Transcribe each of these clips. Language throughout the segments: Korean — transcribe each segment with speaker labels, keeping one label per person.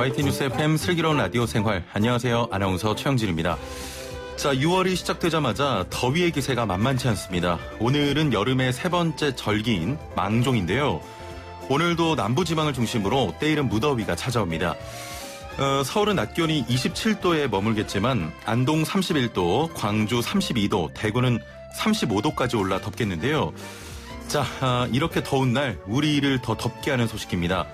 Speaker 1: YTN 뉴스 FM 슬기로운 라디오 생활. 안녕하세요. 아나운서 최영진입니다. 자, 6월이 시작되자마자 더위의 기세가 만만치 않습니다. 오늘은 여름의 세 번째 절기인 망종인데요. 오늘도 남부지방을 중심으로 때이른 무더위가 찾아옵니다. 서울은 낮 기온이 27도에 머물겠지만 안동 31도, 광주 32도, 대구는 35도까지 올라 덥겠는데요. 자, 이렇게 더운 날 우리를 더 덥게 하는 소식입니다.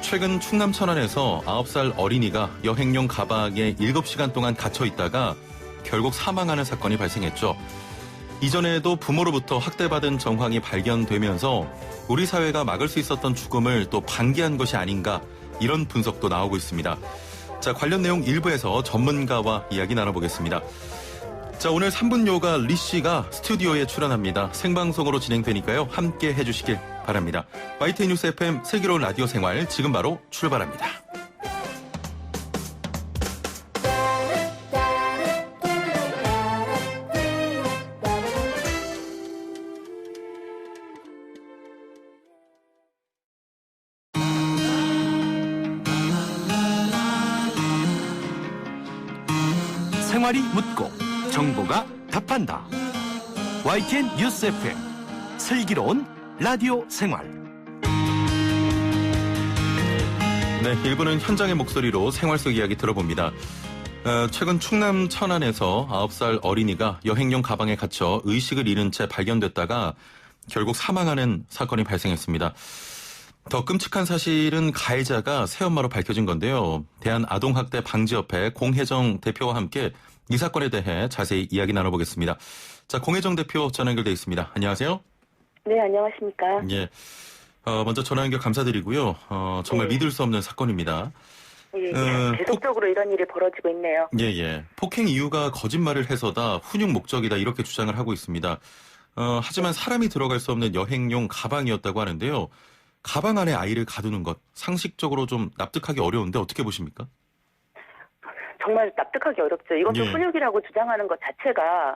Speaker 1: 최근 충남 천안에서 9살 어린이가 여행용 가방에 7시간 동안 갇혀 있다가 결국 사망하는 사건이 발생했죠. 이전에도 부모로부터 학대받은 정황이 발견되면서 우리 사회가 막을 수 있었던 죽음을 또 방기한 것이 아닌가, 이런 분석도 나오고 있습니다. 자, 관련 내용 일부에서 전문가와 이야기 나눠보겠습니다. 자, 오늘 3분 요가 리 씨가 스튜디오에 출연합니다. 생방송으로 진행되니까요. 함께 해주시길 바랍니다. YTN 뉴스 FM 슬기로운 라디오 생활, 지금 바로 출발합니다.
Speaker 2: 생활이 묻고 정보가 답한다. YTN 뉴스 FM 슬기로운 라디오 생활.
Speaker 1: 네, 1부는 현장의 목소리로 생활 속 이야기 들어봅니다. 최근 충남 천안에서 9살 어린이가 여행용 가방에 갇혀 의식을 잃은 채 발견됐다가 결국 사망하는 사건이 발생했습니다. 더 끔찍한 사실은 가해자가 새엄마로 밝혀진 건데요. 대한아동학대 방지협회 공혜정 대표와 함께 이 사건에 대해 자세히 이야기 나눠보겠습니다. 자, 공혜정 대표 전화 연결돼 있습니다. 안녕하세요.
Speaker 3: 네, 안녕하십니까.
Speaker 1: 예. 먼저 전화 연결 감사드리고요. 정말
Speaker 3: 네.
Speaker 1: 믿을 수 없는 사건입니다.
Speaker 3: 예, 계속적으로 이런 일이 벌어지고 있네요.
Speaker 1: 예. 폭행 이유가 거짓말을 해서다, 훈육 목적이다, 이렇게 주장을 하고 있습니다. 하지만 사람이 들어갈 수 없는 여행용 가방이었다고 하는데요. 가방 안에 아이를 가두는 것, 상식적으로 좀 납득하기 어려운데 어떻게 보십니까?
Speaker 3: 정말 납득하기 어렵죠. 이것도
Speaker 1: 예.
Speaker 3: 훈육이라고 주장하는 것 자체가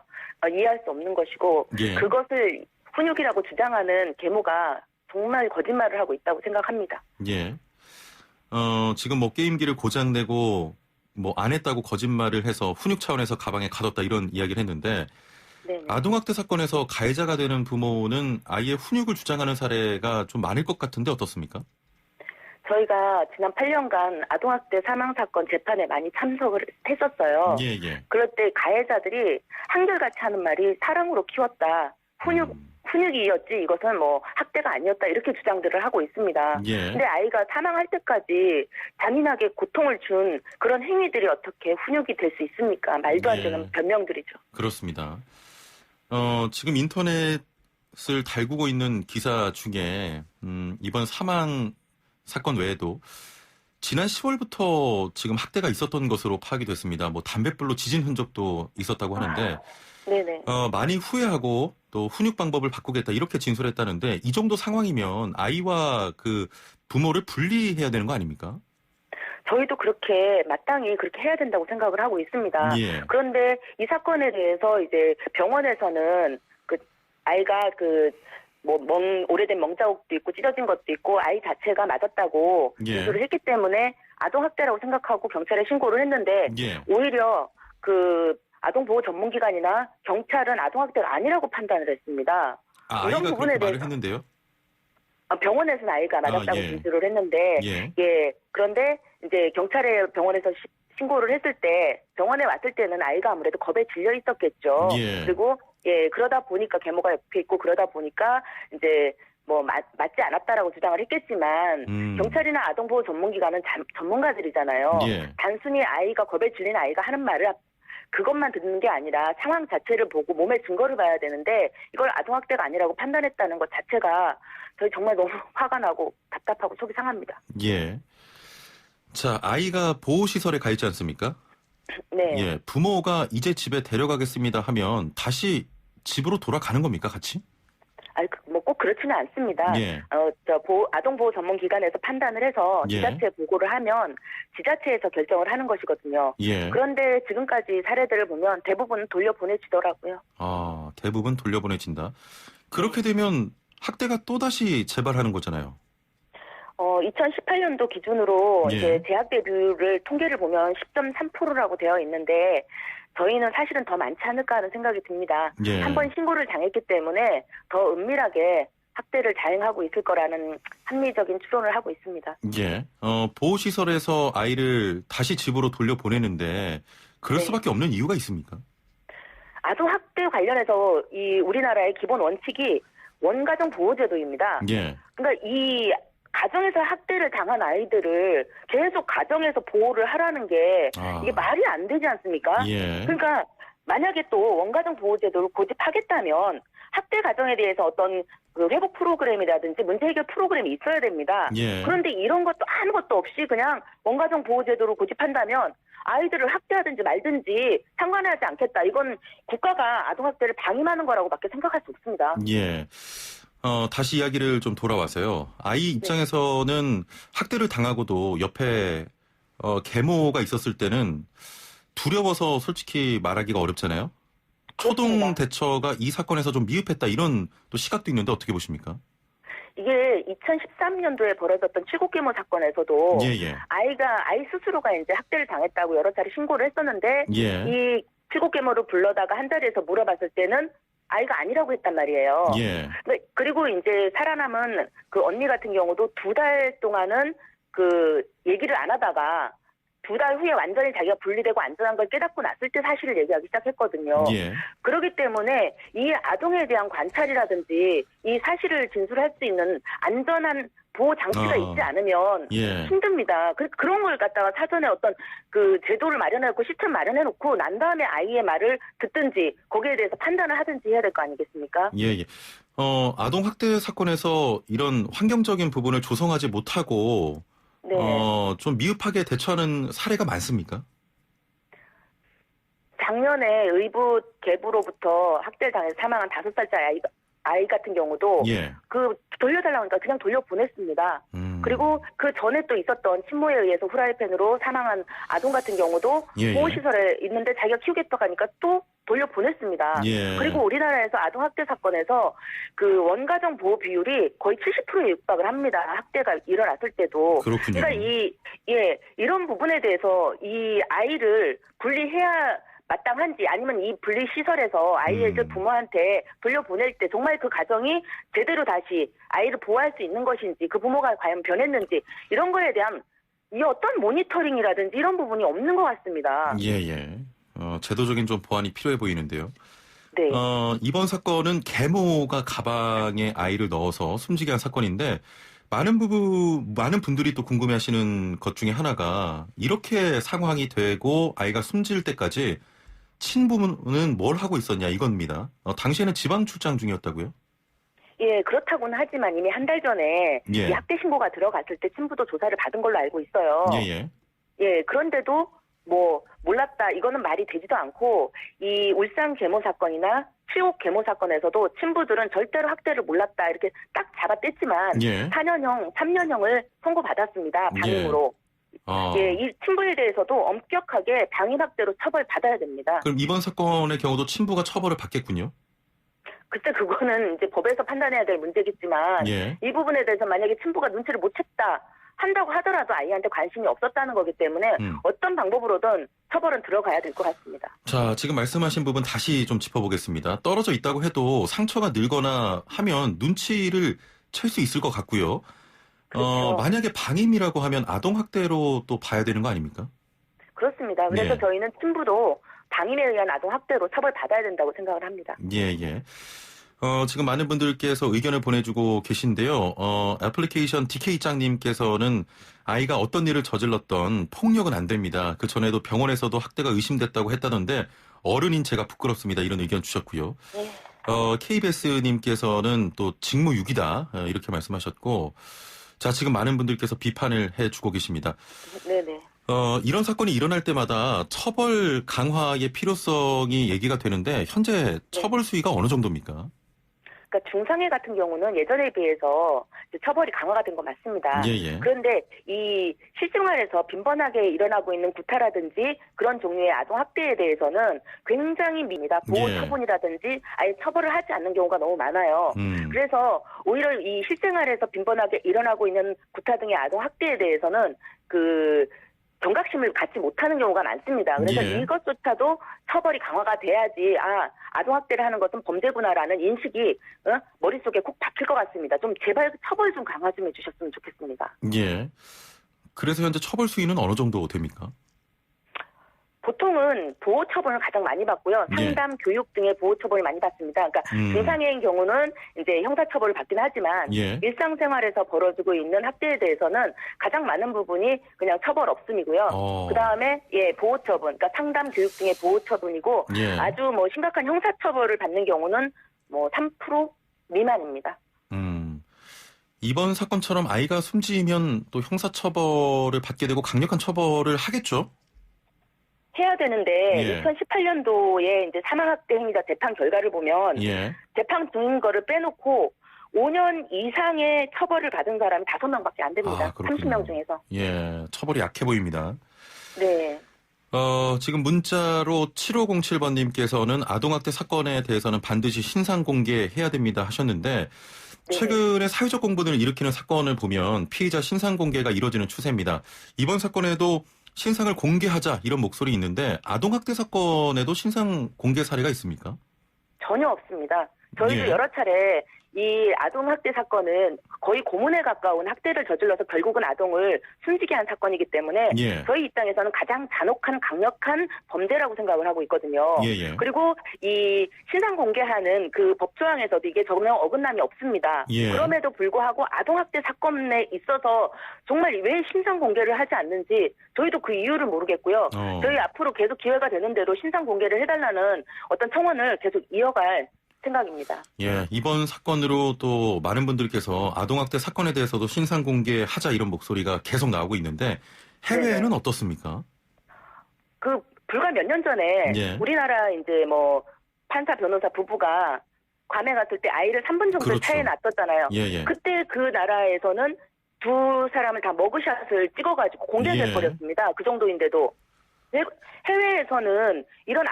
Speaker 3: 이해할 수 없는 것이고,
Speaker 1: 예.
Speaker 3: 그것을 훈육이라고 주장하는 계모가 정말 거짓말을 하고 있다고 생각합니다.
Speaker 1: 예. 지금 뭐 게임기를 고장내고 뭐 안 했다고 거짓말을 해서 훈육 차원에서 가방에 가뒀다, 이런 이야기를 했는데,
Speaker 3: 네.
Speaker 1: 아동학대 사건에서 가해자가 되는 부모는 아이의 훈육을 주장하는 사례가 좀 많을 것 같은데 어떻습니까?
Speaker 3: 저희가 지난 8년간 아동학대 사망사건 재판에 많이 참석을 했었어요.
Speaker 1: 예.
Speaker 3: 그럴 때 가해자들이 한결같이 하는 말이 사랑으로 키웠다. 훈육이었지 이것은 뭐 학대가 아니었다, 이렇게 주장들을 하고 있습니다.
Speaker 1: 예.
Speaker 3: 근데 아이가 사망할 때까지 잔인하게 고통을 준 그런 행위들이 어떻게 훈육이 될 수 있습니까? 말도 안 되는 변명들이죠.
Speaker 1: 그렇습니다. 지금 인터넷을 달구고 있는 기사 중에 이번 사망 사건 외에도 지난 10월부터 지금 학대가 있었던 것으로 파악이 됐습니다. 뭐 담뱃불로 지진 흔적도 있었다고 하는데
Speaker 3: 네네.
Speaker 1: 많이 후회하고 또 훈육 방법을 바꾸겠다, 이렇게 진술했다는데, 이 정도 상황이면 아이와 그 부모를 분리해야 되는 거 아닙니까?
Speaker 3: 저희도 그렇게 마땅히 그렇게 해야 된다고 생각을 하고 있습니다.
Speaker 1: 예.
Speaker 3: 그런데 이 사건에 대해서 이제 병원에서는 그 아이가 오래된 멍자국도 있고 찢어진 것도 있고 아이 자체가 맞았다고
Speaker 1: 예.
Speaker 3: 진술을 했기 때문에 아동학대라고 생각하고 경찰에 신고를 했는데,
Speaker 1: 예.
Speaker 3: 오히려 그 아동보호 전문기관이나 경찰은 아동학대가 아니라고 판단을 했습니다.
Speaker 1: 아이가 그렇게 말을 했는데요?
Speaker 3: 병원에서는 아이가 맞았다고
Speaker 1: 예.
Speaker 3: 진술을 했는데, 그런데 이제 경찰에 병원에서 신고를 했을 때, 병원에 왔을 때는 아이가 아무래도 겁에 질려 있었겠죠.
Speaker 1: 예.
Speaker 3: 그리고 그러다 보니까 계모가 옆에 있고, 그러다 보니까 이제 뭐 맞지 않았다라고 주장을 했겠지만, 경찰이나 아동보호 전문기관은 전문가들이잖아요.
Speaker 1: 예.
Speaker 3: 단순히 아이가 겁에 질린 아이가 하는 말을 그것만 듣는 게 아니라 상황 자체를 보고 몸의 증거를 봐야 되는데, 이걸 아동학대가 아니라고 판단했다는 것 자체가 저희 정말 너무 화가 나고 답답하고 속이 상합니다.
Speaker 1: 예. 자, 아이가 보호시설에 가 있지 않습니까?
Speaker 3: 네.
Speaker 1: 예. 부모가 이제 집에 데려가겠습니다 하면 다시 집으로 돌아가는 겁니까, 같이?
Speaker 3: 뭐 꼭 그렇지는 않습니다.
Speaker 1: 예.
Speaker 3: 아동보호 전문기관에서 판단을 해서
Speaker 1: 예.
Speaker 3: 지자체에 보고를 하면 지자체에서 결정을 하는 것이거든요.
Speaker 1: 예.
Speaker 3: 그런데 지금까지 사례들을 보면 대부분 돌려보내지더라고요. 2018년도 기준으로
Speaker 1: 예.
Speaker 3: 이제 재학 대비율을 통계를 보면 10.3%라고 되어 있는데 저희는 사실은 더 많지 않을까 하는 생각이 듭니다.
Speaker 1: 예.
Speaker 3: 한 번 신고를 당했기 때문에 더 은밀하게 학대를 자행하고 있을 거라는 합리적인 추론을 하고 있습니다.
Speaker 1: 예. 보호시설에서 아이를 다시 집으로 돌려보내는데 그럴
Speaker 3: 네.
Speaker 1: 수밖에 없는 이유가 있습니까?
Speaker 3: 아동학대 관련해서 이 우리나라의 기본 원칙이 원가정 보호제도입니다.
Speaker 1: 예.
Speaker 3: 그러니까 이 가정에서 학대를 당한 아이들을 계속 가정에서 보호를 하라는 게 이게 말이 안 되지 않습니까?
Speaker 1: 예.
Speaker 3: 그러니까 만약에 또 원가정 보호제도를 고집하겠다면 학대 가정에 대해서 어떤 그 회복 프로그램이라든지 문제 해결 프로그램이 있어야 됩니다.
Speaker 1: 예.
Speaker 3: 그런데 이런 것도 아무것도 없이 그냥 원가정 보호제도를 고집한다면 아이들을 학대하든지 말든지 상관하지 않겠다. 이건 국가가 아동학대를 방임하는 거라고밖에 생각할 수 없습니다.
Speaker 1: 예. 다시 이야기를 좀 돌아와서요. 아이 입장에서는 학대를 당하고도 옆에 계모가 있었을 때는 두려워서 솔직히 말하기가 어렵잖아요. 초동
Speaker 3: 그렇습니다.
Speaker 1: 대처가 이 사건에서 좀 미흡했다 이런 또 시각도 있는데 어떻게 보십니까?
Speaker 3: 이게 2013년도에 벌어졌던 칠곡계모 사건에서도
Speaker 1: 예.
Speaker 3: 아이 스스로가 이제 학대를 당했다고 여러 차례 신고를 했었는데
Speaker 1: 예.
Speaker 3: 이 칠곡계모를 불러다가 한 자리에서 물어봤을 때는 아이가 아니라고 했단 말이에요.
Speaker 1: 예.
Speaker 3: 그리고 이제 살아남은 그 언니 같은 경우도 2달 동안은 그 얘기를 안 하다가 2달 후에 완전히 자기가 분리되고 안전한 걸 깨닫고 났을 때 사실을 얘기하기 시작했거든요.
Speaker 1: 예.
Speaker 3: 그렇기 때문에 이 아동에 대한 관찰이라든지 이 사실을 진술할 수 있는 안전한 보호 장치가 있지 않으면
Speaker 1: 예.
Speaker 3: 힘듭니다. 그런 걸 갖다가 사전에 어떤 그 제도를 마련해놓고 시스템 마련해놓고 난 다음에 아이의 말을 듣든지 거기에 대해서 판단을 하든지 해야 될 거 아니겠습니까?
Speaker 1: 예. 아동 학대 사건에서 이런 환경적인 부분을 조성하지 못하고
Speaker 3: 네.
Speaker 1: 좀 미흡하게 대처하는 사례가 많습니까?
Speaker 3: 작년에 의붓 계부로부터 학대를 당해서 사망한 5살짜리 아이 같은 경우도
Speaker 1: 예.
Speaker 3: 그 돌려달라고 하니까 그냥 돌려보냈습니다. 그리고 그 전에 또 있었던 친모에 의해서 후라이팬으로 사망한 아동 같은 경우도
Speaker 1: 예.
Speaker 3: 보호시설에 있는데 자기가 키우겠다고 하니까 또 돌려보냈습니다.
Speaker 1: 예.
Speaker 3: 그리고 우리나라에서 아동학대 사건에서 그 원가정 보호 비율이 거의 70%에 육박을 합니다. 학대가 일어났을 때도.
Speaker 1: 그렇군요.
Speaker 3: 그러니까 이런 부분에 대해서 이 아이를 분리해야 마땅한지 아니면 이 분리시설에서 아이를 부모한테 돌려보낼 때 정말 그 가정이 제대로 다시 아이를 보호할 수 있는 것인지 그 부모가 과연 변했는지 이런 거에 대한 이 어떤 모니터링이라든지 이런 부분이 없는 것 같습니다.
Speaker 1: 예. 제도적인 좀 보완이 필요해 보이는데요.
Speaker 3: 네.
Speaker 1: 이번 사건은 계모가 가방에 아이를 넣어서 숨지게 한 사건인데 많은 분들이 또 궁금해하시는 것 중에 하나가 이렇게 상황이 되고 아이가 숨질 때까지 친부는 뭘 하고 있었냐 이겁니다. 당시에는 지방 출장 중이었다고요?
Speaker 3: 예, 그렇다고는 하지만 이미 한 달 전에
Speaker 1: 예.
Speaker 3: 이 학대 신고가 들어갔을 때 친부도 조사를 받은 걸로 알고 있어요.
Speaker 1: 예.
Speaker 3: 예, 그런데도 몰랐다. 이거는 말이 되지도 않고 이 울산 계모 사건이나 칠곡 계모 사건에서도 친부들은 절대로 학대를 몰랐다. 이렇게 딱 잡아뗐지만
Speaker 1: 예.
Speaker 3: 4년형, 3년형을 선고받았습니다. 방임으로. 예, 이 친부에 대해서도 엄격하게 방임학대로 처벌받아야 됩니다.
Speaker 1: 그럼 이번 사건의 경우도 친부가 처벌을 받겠군요?
Speaker 3: 글쎄 그거는 이제 법에서 판단해야 될 문제겠지만
Speaker 1: 예.
Speaker 3: 이 부분에 대해서 만약에 친부가 눈치를 못 챘다 한다고 하더라도 아이한테 관심이 없었다는 거기 때문에 어떤 방법으로든 처벌은 들어가야 될 것 같습니다.
Speaker 1: 자, 지금 말씀하신 부분 다시 좀 짚어보겠습니다. 떨어져 있다고 해도 상처가 늘거나 하면 눈치를 챌 수 있을 것 같고요.
Speaker 3: 그렇죠.
Speaker 1: 만약에 방임이라고 하면 아동학대로 또 봐야 되는 거 아닙니까?
Speaker 3: 그렇습니다. 그래서
Speaker 1: 예.
Speaker 3: 저희는 친부도 방임에 의한 아동학대로 처벌받아야 된다고 생각을 합니다.
Speaker 1: 예. 지금 많은 분들께서 의견을 보내주고 계신데요. 애플리케이션 DK짱님께서는 아이가 어떤 일을 저질렀던 폭력은 안 됩니다. 그 전에도 병원에서도 학대가 의심됐다고 했다던데 어른인 제가 부끄럽습니다. 이런 의견 주셨고요.
Speaker 3: 네.
Speaker 1: KBS님께서는 또 직무유기다 이렇게 말씀하셨고 자 지금 많은 분들께서 비판을 해주고 계십니다.
Speaker 3: 네네.
Speaker 1: 이런 사건이 일어날 때마다 처벌 강화의 필요성이 얘기가 되는데 현재 처벌 수위가 어느 정도입니까?
Speaker 3: 그러니까 중상해 같은 경우는 예전에 비해서 이제 처벌이 강화가 된 거 맞습니다.
Speaker 1: 예.
Speaker 3: 그런데 이 실생활에서 빈번하게 일어나고 있는 구타라든지 그런 종류의 아동 학대에 대해서는 굉장히 미입니다. 보호
Speaker 1: 예.
Speaker 3: 처분이라든지 아예 처벌을 하지 않는 경우가 너무 많아요. 그래서 오히려 이 실생활에서 빈번하게 일어나고 있는 구타 등의 아동 학대에 대해서는 그 경각심을 갖지 못하는 경우가 많습니다. 그래서
Speaker 1: 예.
Speaker 3: 이것조차도 처벌이 강화가 돼야지 아동학대를 하는 것은 범죄구나라는 인식이 머릿속에 꼭 박힐 것 같습니다. 좀 제발 처벌 좀 강화 좀 해주셨으면 좋겠습니다.
Speaker 1: 예. 그래서 현재 처벌 수위는 어느 정도 됩니까?
Speaker 3: 보통은 보호처분을 가장 많이 받고요.
Speaker 1: 예.
Speaker 3: 상담, 교육 등의 보호처분을 많이 받습니다. 그러니까 중상해인 경우는 이제 형사처벌을 받긴 하지만
Speaker 1: 예.
Speaker 3: 일상생활에서 벌어지고 있는 학대에 대해서는 가장 많은 부분이 그냥 처벌 없음이고요. 그 다음에 보호처분, 그러니까 상담, 교육 등의 보호처분이고
Speaker 1: 예.
Speaker 3: 아주 뭐 심각한 형사처벌을 받는 경우는 뭐 3% 미만입니다.
Speaker 1: 이번 사건처럼 아이가 숨지면 또 형사처벌을 받게 되고 강력한 처벌을 하겠죠?
Speaker 3: 해야 되는데 2018년도에 이제 사망학대 행위자 재판 결과를 보면 재판 중인 거를 빼놓고 5년 이상의 처벌을 받은 사람이 5명밖에 안 됩니다. 30명 중에서.
Speaker 1: 예, 처벌이 약해 보입니다.
Speaker 3: 네.
Speaker 1: 지금 문자로 7507번님께서는 아동학대 사건에 대해서는 반드시 신상 공개해야 됩니다 하셨는데 최근에 사회적 공분을 일으키는 사건을 보면 피의자 신상 공개가 이루어지는 추세입니다. 이번 사건에도 신상을 공개하자 이런 목소리 있는데 아동학대 사건에도 신상 공개 사례가 있습니까?
Speaker 3: 전혀 없습니다. 저희도 여러 차례 이 아동학대 사건은 거의 고문에 가까운 학대를 저질러서 결국은 아동을 숨지게 한 사건이기 때문에 저희 입장에서는 가장 잔혹한 강력한 범죄라고 생각을 하고 있거든요. 그리고 이 신상 공개하는 그 법조항에서도 이게 전혀 어긋남이 없습니다. 그럼에도 불구하고 아동학대 사건에 있어서 정말 왜 신상 공개를 하지 않는지 저희도 그 이유를 모르겠고요. 저희 앞으로 계속 기회가 되는 대로 신상 공개를 해달라는 어떤 청원을 계속 이어갈 생각입니다.
Speaker 1: 예, 이번 사건으로 또 많은 분들께서 아동학대 사건에 대해서도 신상 공개하자 이런 목소리가 계속 나오고 있는데 해외에는 어떻습니까?
Speaker 3: 그 불과 몇 년 전에 우리나라 이제 뭐 판사 변호사 부부가 괌에 갔을 때 아이를 3분 정도 차에 놨었잖아요. 그때 그 나라에서는 두 사람을 다 머그샷을 찍어가지고 공개돼 버렸습니다. 그 정도인데도 해외에서는 이런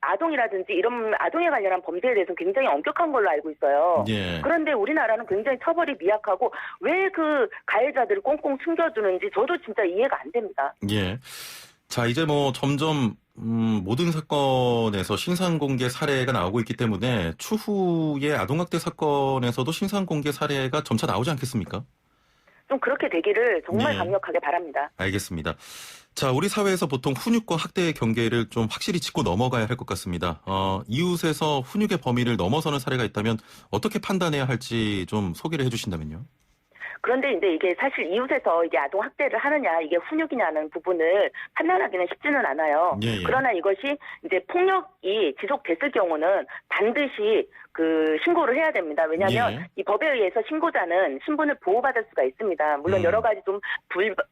Speaker 3: 아동이라든지 이런 아동에 관련한 범죄에 대해서는 굉장히 엄격한 걸로 알고 있어요. 그런데 우리나라는 굉장히 처벌이 미약하고 왜 그 가해자들을 꽁꽁 숨겨두는지 저도 진짜 이해가 안 됩니다.
Speaker 1: 자, 이제 뭐 점점 모든 사건에서 신상 공개 사례가 나오고 있기 때문에 추후에 아동학대 사건에서도 신상 공개 사례가 점차 나오지 않겠습니까?
Speaker 3: 좀 그렇게 되기를 정말 강력하게 바랍니다.
Speaker 1: 알겠습니다. 자, 우리 사회에서 보통 훈육과 학대의 경계를 좀 확실히 짚고 넘어가야 할 것 같습니다. 이웃에서 훈육의 범위를 넘어서는 사례가 있다면 어떻게 판단해야 할지 좀 소개를 해주신다면요.
Speaker 3: 그런데 이제 이게 사실 이웃에서 이게 아동 학대를 하느냐, 이게 훈육이냐는 부분을 판단하기는 쉽지는 않아요. 그러나 이것이 이제 폭력이 지속됐을 경우는 반드시 그 신고를 해야 됩니다. 왜냐하면 이 법에 의해서 신고자는 신분을 보호받을 수가 있습니다. 물론 여러 가지 좀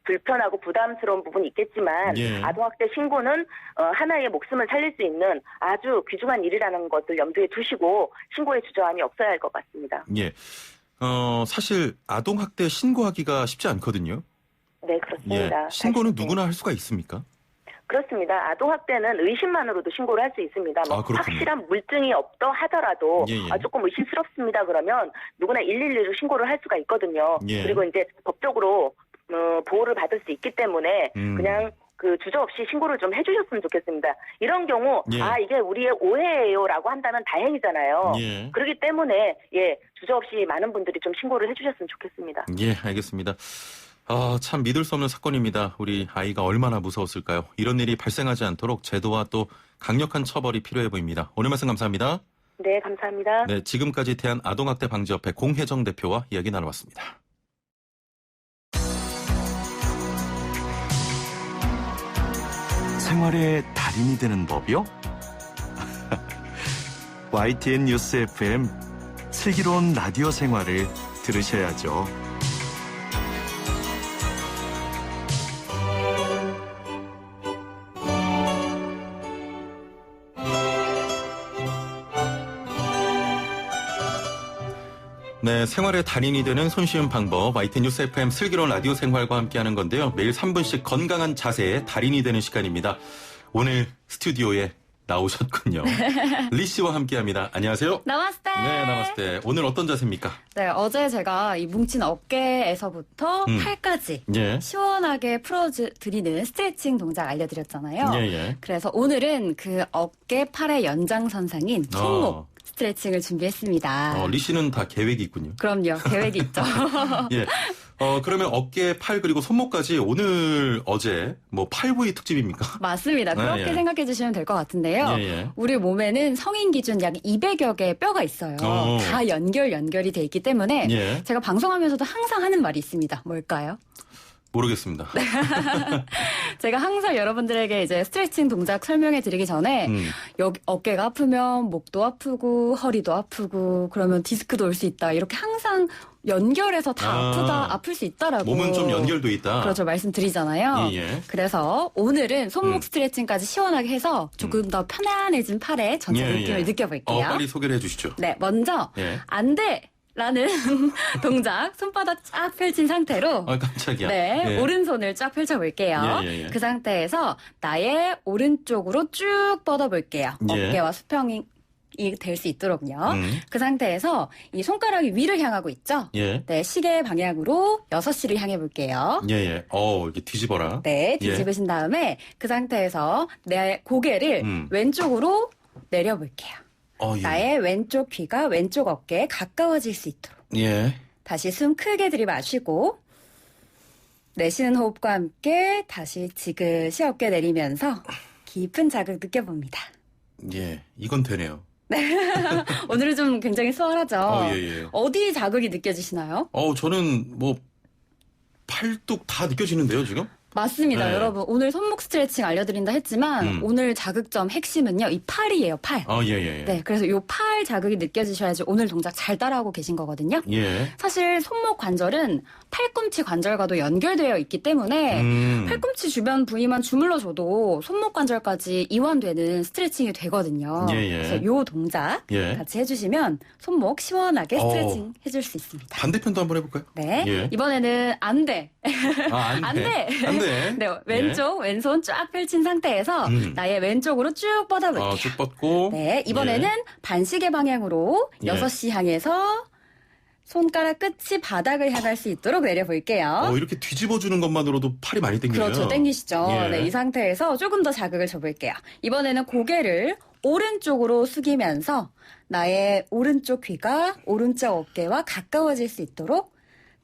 Speaker 3: 불편하고 부담스러운 부분이 있겠지만 아동학대 신고는 하나의 목숨을 살릴 수 있는 아주 귀중한 일이라는 것을 염두에 두시고 신고에 주저함이 없어야 할 것 같습니다.
Speaker 1: 사실 아동학대 신고하기가 쉽지 않거든요.
Speaker 3: 네, 그렇습니다.
Speaker 1: 신고는 누구나 할 수가 있습니까?
Speaker 3: 그렇습니다. 아동학대는 의심만으로도 신고를 할 수 있습니다. 뭐 확실한 물증이 없더 하더라도 조금 의심스럽습니다. 그러면 누구나 112로 신고를 할 수가 있거든요. 그리고 이제 법적으로 보호를 받을 수 있기 때문에 그냥 그 주저없이 신고를 좀 해주셨으면 좋겠습니다. 이런 경우 이게 우리의 오해예요라고 한다면 다행이잖아요. 그렇기 때문에 주저없이 많은 분들이 좀 신고를 해주셨으면 좋겠습니다.
Speaker 1: 알겠습니다. 참 믿을 수 없는 사건입니다. 우리 아이가 얼마나 무서웠을까요? 이런 일이 발생하지 않도록 제도와 또 강력한 처벌이 필요해 보입니다. 오늘 말씀 감사합니다.
Speaker 3: 네, 감사합니다.
Speaker 1: 네, 지금까지 대한아동학대 방지협회 공혜정 대표와 이야기 나눠봤습니다.
Speaker 2: 생활의 달인이 되는 법이요? YTN 뉴스 FM 슬기로운 라디오 생활을 들으셔야죠.
Speaker 1: 네, 생활의 달인이 되는 손쉬운 방법, YTN 뉴스 FM 슬기로운 라디오 생활과 함께하는 건데요. 매일 3분씩 건강한 자세의 달인이 되는 시간입니다. 오늘 스튜디오에 나오셨군요. 리 씨와 함께합니다. 안녕하세요.
Speaker 4: 나마스테.
Speaker 1: 네, 나마스테. 오늘 어떤 자세입니까?
Speaker 4: 네, 어제 제가 이 뭉친 어깨에서부터 팔까지
Speaker 1: 예.
Speaker 4: 시원하게 풀어드리는 스트레칭 동작 알려드렸잖아요.
Speaker 1: 예, 예.
Speaker 4: 그래서 오늘은 그 어깨, 팔의 연장선상인 손목 스트레칭을 준비했습니다.
Speaker 1: 리 씨는 다 계획이 있군요.
Speaker 4: 그럼요. 계획이 있죠.
Speaker 1: 예. 그러면 어깨, 팔 그리고 손목까지 오늘 어제 뭐 팔 부위 특집입니까?
Speaker 4: 맞습니다. 그렇게
Speaker 1: 예.
Speaker 4: 생각해 주시면 될 것 같은데요.
Speaker 1: 예, 예.
Speaker 4: 우리 몸에는 성인 기준 약 200여 개의 뼈가 있어요. 다 연결이 돼 있기 때문에
Speaker 1: 예.
Speaker 4: 제가 방송하면서도 항상 하는 말이 있습니다. 뭘까요?
Speaker 1: 모르겠습니다.
Speaker 4: 제가 항상 여러분들에게 이제 스트레칭 동작 설명해 드리기 전에 여기 어깨가 아프면 목도 아프고 허리도 아프고 그러면 디스크도 올 수 있다. 이렇게 항상 연결해서 다 아프다, 아플 수 있다라고.
Speaker 1: 몸은 좀 연결돼 있다.
Speaker 4: 그렇죠. 말씀드리잖아요.
Speaker 1: 예, 예.
Speaker 4: 그래서 오늘은 손목 스트레칭까지 시원하게 해서 조금 더 편안해진 팔의 전체
Speaker 1: 예,
Speaker 4: 느낌을
Speaker 1: 예.
Speaker 4: 느껴볼게요.
Speaker 1: 빨리 소개를 해주시죠.
Speaker 4: 네, 먼저
Speaker 1: 예.
Speaker 4: 안 돼! 라는 동작, 손바닥 쫙 펼친 상태로
Speaker 1: 깜짝이야.
Speaker 4: 네,
Speaker 1: 예.
Speaker 4: 오른손을 쫙 펼쳐볼게요.
Speaker 1: 예, 예, 예.
Speaker 4: 그 상태에서 나의 오른쪽으로 쭉 뻗어볼게요.
Speaker 1: 예.
Speaker 4: 어깨와 수평이 될 수 있도록요. 그 상태에서 이 손가락이 위를 향하고 있죠?
Speaker 1: 예.
Speaker 4: 네, 시계 방향으로 6시를 향해 볼게요.
Speaker 1: 예, 예. 이렇게 뒤집어라.
Speaker 4: 네, 뒤집으신 다음에 그 상태에서 내 고개를 왼쪽으로 내려볼게요.
Speaker 1: 예.
Speaker 4: 나의 왼쪽 귀가 왼쪽 어깨에 가까워질 수 있도록.
Speaker 1: 예.
Speaker 4: 다시 숨 크게 들이마시고 내쉬는 호흡과 함께 다시 지그시 어깨 내리면서 깊은 자극 느껴봅니다.
Speaker 1: 예. 이건 되네요.
Speaker 4: 오늘은 좀 굉장히 수월하죠?
Speaker 1: 예, 예.
Speaker 4: 어디 자극이 느껴지시나요?
Speaker 1: 저는 뭐 팔뚝 다 느껴지는데요, 지금?
Speaker 4: 맞습니다.
Speaker 1: 네.
Speaker 4: 여러분 오늘 손목 스트레칭 알려드린다 했지만 오늘 자극점 핵심은요. 이 팔이에요. 팔.
Speaker 1: 예, 예, 예.
Speaker 4: 네, 그래서 요 팔 자극이 느껴지셔야지 오늘 동작 잘 따라하고 계신 거거든요.
Speaker 1: 예.
Speaker 4: 사실 손목 관절은 팔꿈치 관절과도 연결되어 있기 때문에 팔꿈치 주변 부위만 주물러줘도 손목 관절까지 이완되는 스트레칭이 되거든요.
Speaker 1: 예, 예.
Speaker 4: 그래서 요 동작
Speaker 1: 예.
Speaker 4: 같이 해주시면 손목 시원하게 스트레칭 해줄 수 있습니다.
Speaker 1: 반대편도 한번 해볼까요?
Speaker 4: 네,
Speaker 1: 예.
Speaker 4: 이번에는 안 돼.
Speaker 1: 안 돼.
Speaker 4: 안 돼.
Speaker 1: 돼.
Speaker 4: 네, 왼쪽, 왼손 쫙 펼친 상태에서 나의 왼쪽으로 쭉 뻗어볼게요.
Speaker 1: 쭉 뻗고.
Speaker 4: 네, 이번에는 반시계 방향으로
Speaker 1: 예.
Speaker 4: 6시 향해서 손가락 끝이 바닥을 향할 수 있도록 내려볼게요.
Speaker 1: 이렇게 뒤집어주는 것만으로도 팔이 많이 당겨요.
Speaker 4: 그렇죠. 당기시죠.
Speaker 1: 예.
Speaker 4: 네, 이 상태에서 조금 더 자극을 줘볼게요. 이번에는 고개를 오른쪽으로 숙이면서 나의 오른쪽 귀가 오른쪽 어깨와 가까워질 수 있도록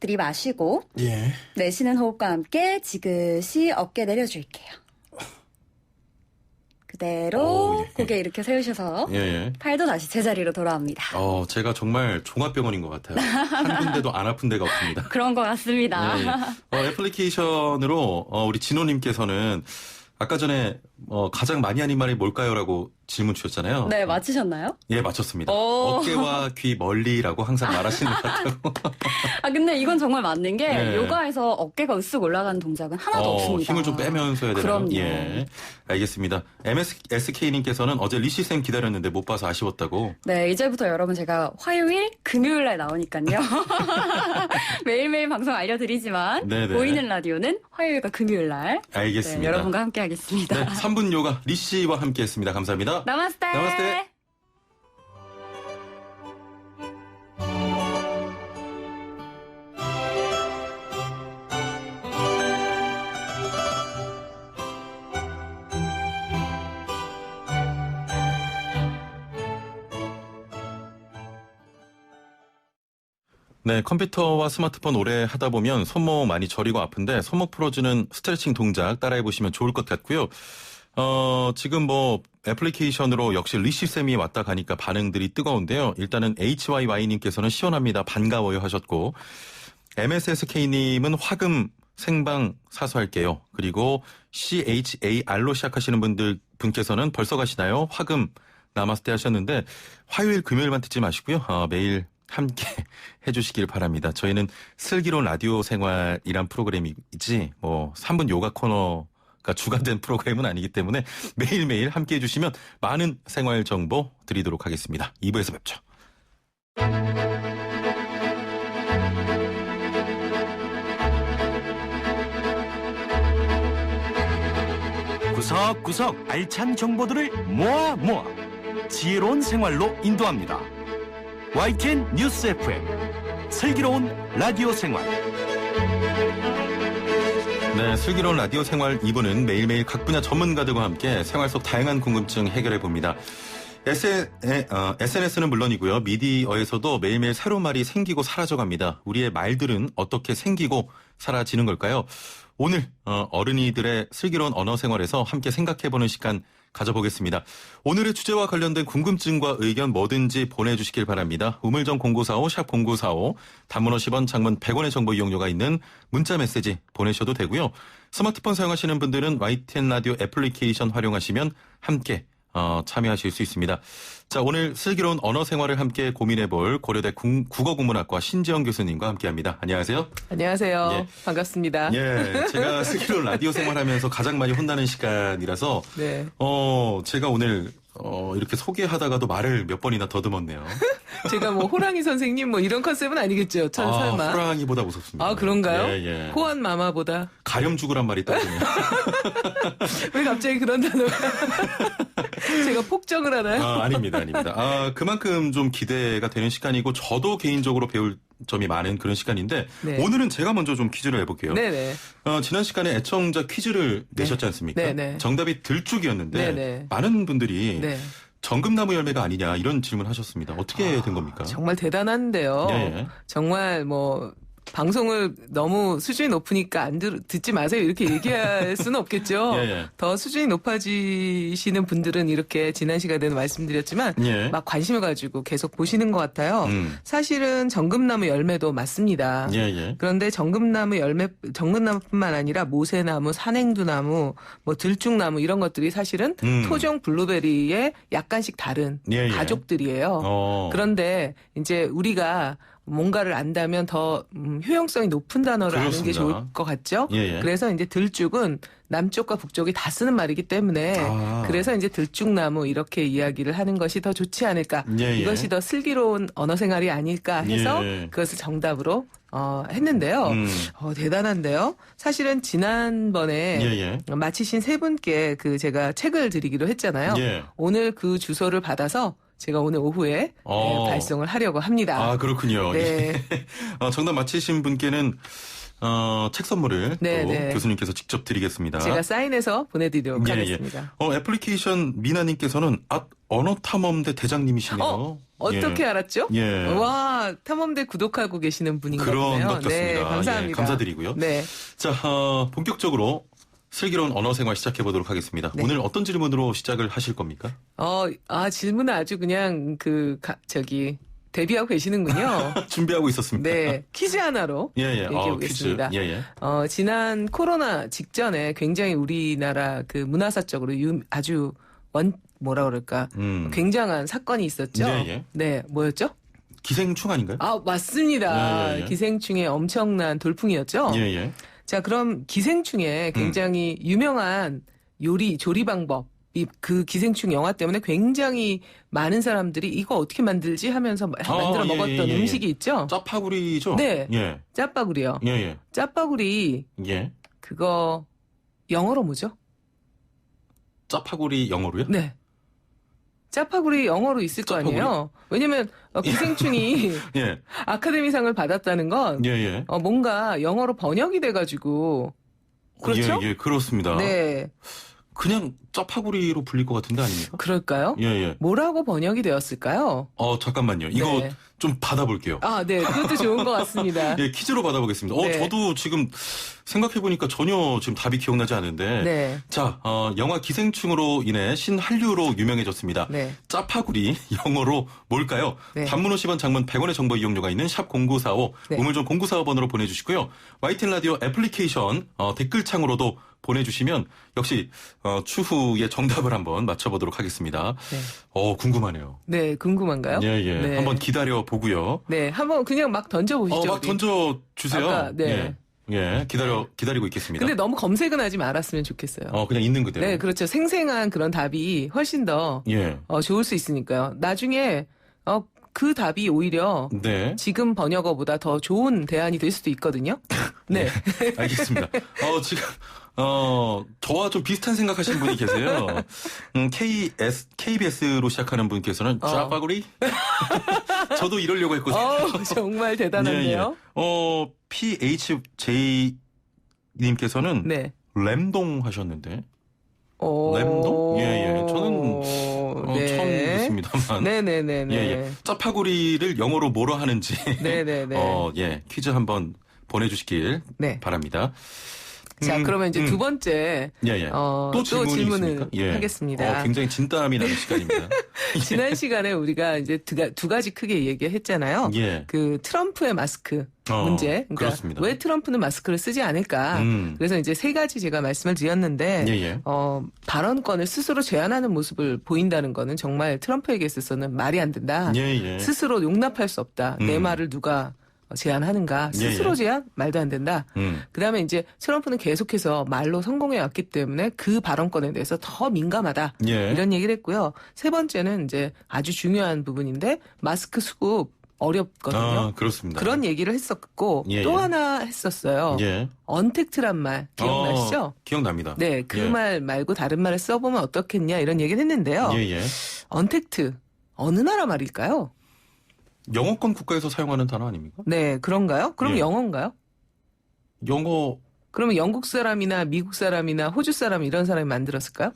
Speaker 4: 들이마시고
Speaker 1: 예.
Speaker 4: 내쉬는 호흡과 함께 지그시 어깨 내려줄게요. 그대로
Speaker 1: 예.
Speaker 4: 고개 이렇게 세우셔서
Speaker 1: 예, 예.
Speaker 4: 팔도 다시 제자리로 돌아옵니다.
Speaker 1: 제가 정말 종합병원인 것 같아요. 한 군데도 안 아픈 데가 없습니다.
Speaker 4: 그런 것 같습니다.
Speaker 1: 예, 예. 애플리케이션으로 우리 진호님께서는 아까 전에 가장 많이 하는 말이 뭘까요?라고 질문 주셨잖아요.
Speaker 4: 네, 맞히셨나요?
Speaker 1: 예, 맞췄습니다.
Speaker 4: 오.
Speaker 1: 어깨와 귀 멀리라고 항상 말하시는 것 같아요.
Speaker 4: 근데 이건 정말 맞는 게
Speaker 1: 네.
Speaker 4: 요가에서 어깨가 으쓱 올라가는 동작은 하나도 없습니다.
Speaker 1: 힘을 좀 빼면서 해야 되나요?
Speaker 4: 그럼요.
Speaker 1: 예, 알겠습니다. MSK님께서는 어제 리시쌤 기다렸는데 못 봐서 아쉬웠다고.
Speaker 4: 네, 이제부터 여러분 제가 화요일, 금요일 날 나오니까요. 매일매일 방송 알려드리지만
Speaker 1: 네네.
Speaker 4: 보이는 라디오는 화요일과 금요일 날
Speaker 1: 알겠습니다.
Speaker 4: 네, 여러분과 함께 하겠습니다.
Speaker 1: 네, 3분 요가 리씨와 함께했습니다. 감사합니다.
Speaker 4: 나마스테.
Speaker 1: 나마스테. 네, 컴퓨터와 스마트폰 오래 하다 보면 손목 많이 저리고 아픈데 손목 풀어주는 스트레칭 동작 따라해보시면 좋을 것 같고요. 지금 뭐 애플리케이션으로 역시 리시쌤이 왔다 가니까 반응들이 뜨거운데요. 일단은 HYY님께서는 시원합니다. 반가워요 하셨고 MSSK님은 화금 생방 사수할게요. 그리고 CHAR로 시작하시는 분께서는 벌써 가시나요? 화금 나마스테 하셨는데 화요일 금요일만 듣지 마시고요. 매일 함께 해주시길 바랍니다. 저희는 슬기로운 라디오 생활이란 프로그램이지 뭐 3분 요가 코너가 주관된 프로그램은 아니기 때문에 매일매일 함께 해주시면 많은 생활 정보 드리도록 하겠습니다. 2부에서 뵙죠.
Speaker 2: 구석구석 알찬 정보들을 모아 지혜로운 생활로 인도합니다. YTN 뉴스 FM 슬기로운 라디오 생활.
Speaker 1: 네, 슬기로운 라디오 생활 2부는 매일매일 각 분야 전문가들과 함께 생활 속 다양한 궁금증 해결해 봅니다. SNS는 물론이고요. 미디어에서도 매일매일 새로운 말이 생기고 사라져갑니다. 우리의 말들은 어떻게 생기고 사라지는 걸까요? 오늘 어른이들의 슬기로운 언어 생활에서 함께 생각해보는 시간 가져보겠습니다. 오늘의 주제와 관련된 궁금증과 의견 뭐든지 보내주시길 바랍니다. 우물정 0945 샵 0945 단문 50원 장문 100원의 정보 이용료가 있는 문자 메시지 보내셔도 되고요. 스마트폰 사용하시는 분들은 YTN 라디오 애플리케이션 활용하시면 함께 참여하실 수 있습니다. 자, 오늘 슬기로운 언어 생활을 함께 고민해볼 고려대 국어국문학과 신지영 교수님과 함께합니다. 안녕하세요.
Speaker 5: 안녕하세요.
Speaker 1: 예.
Speaker 5: 반갑습니다.
Speaker 1: 예, 제가 슬기로운 라디오 생활하면서 가장 많이 혼나는 시간이라서
Speaker 5: 네.
Speaker 1: 제가 오늘 이렇게 소개하다가도 말을 몇 번이나 더듬었네요.
Speaker 5: 제가 뭐 호랑이 선생님 뭐 이런 컨셉은 아니겠죠? 전 설마.
Speaker 1: 호랑이보다 무섭습니다.
Speaker 5: 아, 그런가요?
Speaker 1: 예, 예.
Speaker 5: 호환 마마보다.
Speaker 1: 가렴 죽으란 말이 떠오르네요.
Speaker 5: 왜 갑자기 그런 단어가. 제가 폭정을 하나요?
Speaker 1: 아닙니다. 그만큼 좀 기대가 되는 시간이고 저도 개인적으로 배울 점이 많은 그런 시간인데
Speaker 5: 네.
Speaker 1: 오늘은 제가 먼저 좀 퀴즈를 해볼게요.
Speaker 5: 네네.
Speaker 1: 지난 시간에 애청자 퀴즈를 내셨지 않습니까?
Speaker 5: 네네.
Speaker 1: 정답이 들쭉이었는데
Speaker 5: 네네.
Speaker 1: 많은 분들이
Speaker 5: 네.
Speaker 1: 정금나무 열매가 아니냐 이런 질문하셨습니다. 어떻게 된 겁니까?
Speaker 5: 정말 대단한데요.
Speaker 1: 예.
Speaker 5: 정말 뭐 방송을 너무 수준이 높으니까 듣지 마세요 이렇게 얘기할 수는 없겠죠.
Speaker 1: 예.
Speaker 5: 더 수준이 높아지시는 분들은 이렇게 지난 시간에도 말씀드렸지만
Speaker 1: 예.
Speaker 5: 막 관심을 가지고 계속 보시는 것 같아요. 사실은 정금나무 열매도 맞습니다.
Speaker 1: 예.
Speaker 5: 그런데 정금나무뿐만 아니라 모세나무, 산행두나무, 뭐 들쭉나무 이런 것들이 사실은 토종 블루베리의 약간씩 다른
Speaker 1: 예.
Speaker 5: 가족들이에요. 그런데 이제 우리가 뭔가를 안다면 더 효용성이 높은 단어를 아는 게
Speaker 1: 그렇습니다.
Speaker 5: 좋을 것 같죠?
Speaker 1: 예.
Speaker 5: 그래서 이제 들쭉은 남쪽과 북쪽이 다 쓰는 말이기 때문에 그래서 이제 들쭉나무 이렇게 이야기를 하는 것이 더 좋지 않을까.
Speaker 1: 예.
Speaker 5: 이것이 더 슬기로운 언어 생활이 아닐까 해서
Speaker 1: 예.
Speaker 5: 그것을 정답으로 했는데요. 대단한데요. 사실은 지난번에
Speaker 1: 예.
Speaker 5: 마치신 세 분께 제가 책을 드리기로 했잖아요.
Speaker 1: 예.
Speaker 5: 오늘 그 주소를 받아서 제가 오늘 오후에 발송을 하려고 합니다.
Speaker 1: 아, 그렇군요.
Speaker 5: 네.
Speaker 1: 정답 맞히신 분께는 책 선물을
Speaker 5: 네,
Speaker 1: 또
Speaker 5: 네.
Speaker 1: 교수님께서 직접 드리겠습니다.
Speaker 5: 제가 사인해서 보내드리도록
Speaker 1: 예.
Speaker 5: 하겠습니다.
Speaker 1: 애플리케이션 미나님께서는 언어탐험대 대장님이시네요.
Speaker 5: 어떻게 알았죠?
Speaker 1: 예.
Speaker 5: 와, 탐험대 구독하고 계시는 분인가
Speaker 1: 그런
Speaker 5: 보네요.
Speaker 1: 것 같습니다.
Speaker 5: 네, 감사합니다.
Speaker 1: 예, 감사드리고요.
Speaker 5: 네.
Speaker 1: 자, 본격적으로 슬기로운 언어 생활 시작해 보도록 하겠습니다.
Speaker 5: 네.
Speaker 1: 오늘 어떤 질문으로 시작을 하실 겁니까?
Speaker 5: 질문은 아주 그냥 대비하고 계시는군요.
Speaker 1: 준비하고 있었습니다.
Speaker 5: 네, 퀴즈 하나로
Speaker 1: 예.
Speaker 5: 얘기해 보겠습니다.
Speaker 1: 퀴즈. 예.
Speaker 5: 지난 코로나 직전에 굉장히 우리나라 문화사적으로 아주 뭐라 그럴까 굉장한 사건이 있었죠.
Speaker 1: 예.
Speaker 5: 네, 뭐였죠?
Speaker 1: 기생충 아닌가요?
Speaker 5: 맞습니다.
Speaker 1: 예.
Speaker 5: 기생충의 엄청난 돌풍이었죠.
Speaker 1: 예.
Speaker 5: 자, 그럼 기생충의 굉장히 유명한 조리 방법. 그 기생충 영화 때문에 굉장히 많은 사람들이 이거 어떻게 만들지 하면서 만들어 먹었던
Speaker 1: 예.
Speaker 5: 음식이 있죠.
Speaker 1: 짜파구리죠?
Speaker 5: 네.
Speaker 1: 예.
Speaker 5: 짜파구리요.
Speaker 1: 예.
Speaker 5: 짜파구리
Speaker 1: 예.
Speaker 5: 그거 영어로 뭐죠?
Speaker 1: 짜파구리 영어로요?
Speaker 5: 네. 짜파구리 영어로 있을
Speaker 1: 짜파구리?
Speaker 5: 거 아니에요. 왜냐면 기생충이
Speaker 1: 예.
Speaker 5: 아카데미상을 받았다는 건
Speaker 1: 예.
Speaker 5: 뭔가 영어로 번역이 돼가지고 그렇죠?
Speaker 1: 예, 그렇습니다.
Speaker 5: 네.
Speaker 1: 그냥 짜파구리로 불릴 것 같은데 아닙니까?
Speaker 5: 그럴까요?
Speaker 1: 예.
Speaker 5: 뭐라고 번역이 되었을까요?
Speaker 1: 잠깐만요. 이거
Speaker 5: 네.
Speaker 1: 좀 받아볼게요.
Speaker 5: 네. 그것도 좋은 것 같습니다.
Speaker 1: 예, 퀴즈로 받아보겠습니다.
Speaker 5: 네.
Speaker 1: 저도 지금 생각해보니까 전혀 지금 답이 기억나지 않은데.
Speaker 5: 네.
Speaker 1: 자, 영화 기생충으로 인해 신한류로 유명해졌습니다.
Speaker 5: 네.
Speaker 1: 짜파구리 영어로 뭘까요?
Speaker 5: 네.
Speaker 1: 단문 50원, 장문 100원의 정보 이용료가 있는 샵 0945,
Speaker 5: 네.
Speaker 1: 우물정 0945번으로 보내주시고요. YTN 라디오 애플리케이션 댓글창으로도 보내주시면 역시 추후에 정답을 한번 맞춰보도록 하겠습니다.
Speaker 5: 네.
Speaker 1: 궁금하네요.
Speaker 5: 네, 궁금한가요?
Speaker 1: 예.
Speaker 5: 네.
Speaker 1: 한번 기다려 보고요.
Speaker 5: 네, 한번 그냥 막 던져보시죠.
Speaker 1: 막
Speaker 5: 우리.
Speaker 1: 던져주세요.
Speaker 5: 아까, 네.
Speaker 1: 예, 기다리고 있겠습니다.
Speaker 5: 근데 너무 검색은 하지 말았으면 좋겠어요.
Speaker 1: 그냥 있는 그대로.
Speaker 5: 네, 그렇죠. 생생한 그런 답이 훨씬 더
Speaker 1: 예.
Speaker 5: 좋을 수 있으니까요. 나중에 그 답이 오히려
Speaker 1: 네.
Speaker 5: 지금 번역어보다 더 좋은 대안이 될 수도 있거든요. 네.
Speaker 1: 알겠습니다. 지금, 저와 좀 비슷한 생각하시는 분이 계세요. KBS로 시작하는 분께서는, 짜파구리? 저도 이러려고 했거든요.
Speaker 5: 정말 대단한데요.
Speaker 1: PHJ님께서는,
Speaker 5: 네.
Speaker 1: 램동 하셨는데. 램동? 예. 저는, 처음 듣습니다만.
Speaker 5: 네네네네.
Speaker 1: 예. 짜파구리를 영어로 뭐로 하는지.
Speaker 5: 네네네.
Speaker 1: 퀴즈 한번 보내주시길
Speaker 5: 네.
Speaker 1: 바랍니다.
Speaker 5: 자, 그러면 이제 두 번째.
Speaker 1: 또
Speaker 5: 질문을
Speaker 1: 있습니까?
Speaker 5: 하겠습니다.
Speaker 1: 굉장히 진땀이 나는 시간입니다.
Speaker 5: 지난 시간에 우리가 이제 두 가지 크게 얘기했잖아요.
Speaker 1: 예.
Speaker 5: 그 트럼프의 마스크 문제. 그러니까
Speaker 1: 그렇습니다.
Speaker 5: 왜 트럼프는 마스크를 쓰지 않을까? 그래서 이제 세 가지 제가 말씀을 드렸는데, 발언권을 스스로 제한하는 모습을 보인다는 거는 정말 트럼프에게 있어서는 말이 안 된다. 스스로 용납할 수 없다. 내 말을 누가 제한하는가? 스스로 제한? 말도 안 된다. 그다음에 이제 트럼프는 계속해서 말로 성공해 왔기 때문에 그 발언권에 대해서 더 민감하다. 이런 얘기를 했고요. 세 번째는 이제 아주 중요한 부분인데 마스크 수급 어렵거든요.
Speaker 1: 그렇습니다.
Speaker 5: 그런 얘기를 했었고 또 하나 했었어요. 언택트란 말 기억나시죠?
Speaker 1: 기억납니다.
Speaker 5: 네, 그 말 말고 다른 말을 써보면 어떻겠냐 이런 얘기를 했는데요. 언택트 어느 나라 말일까요?
Speaker 1: 영어권 국가에서 사용하는 단어 아닙니까?
Speaker 5: 네, 그런가요? 그럼 영어인가요?
Speaker 1: 영어.
Speaker 5: 그러면 영국 사람이나 미국 사람이나 호주 사람 이런 사람이 만들었을까요?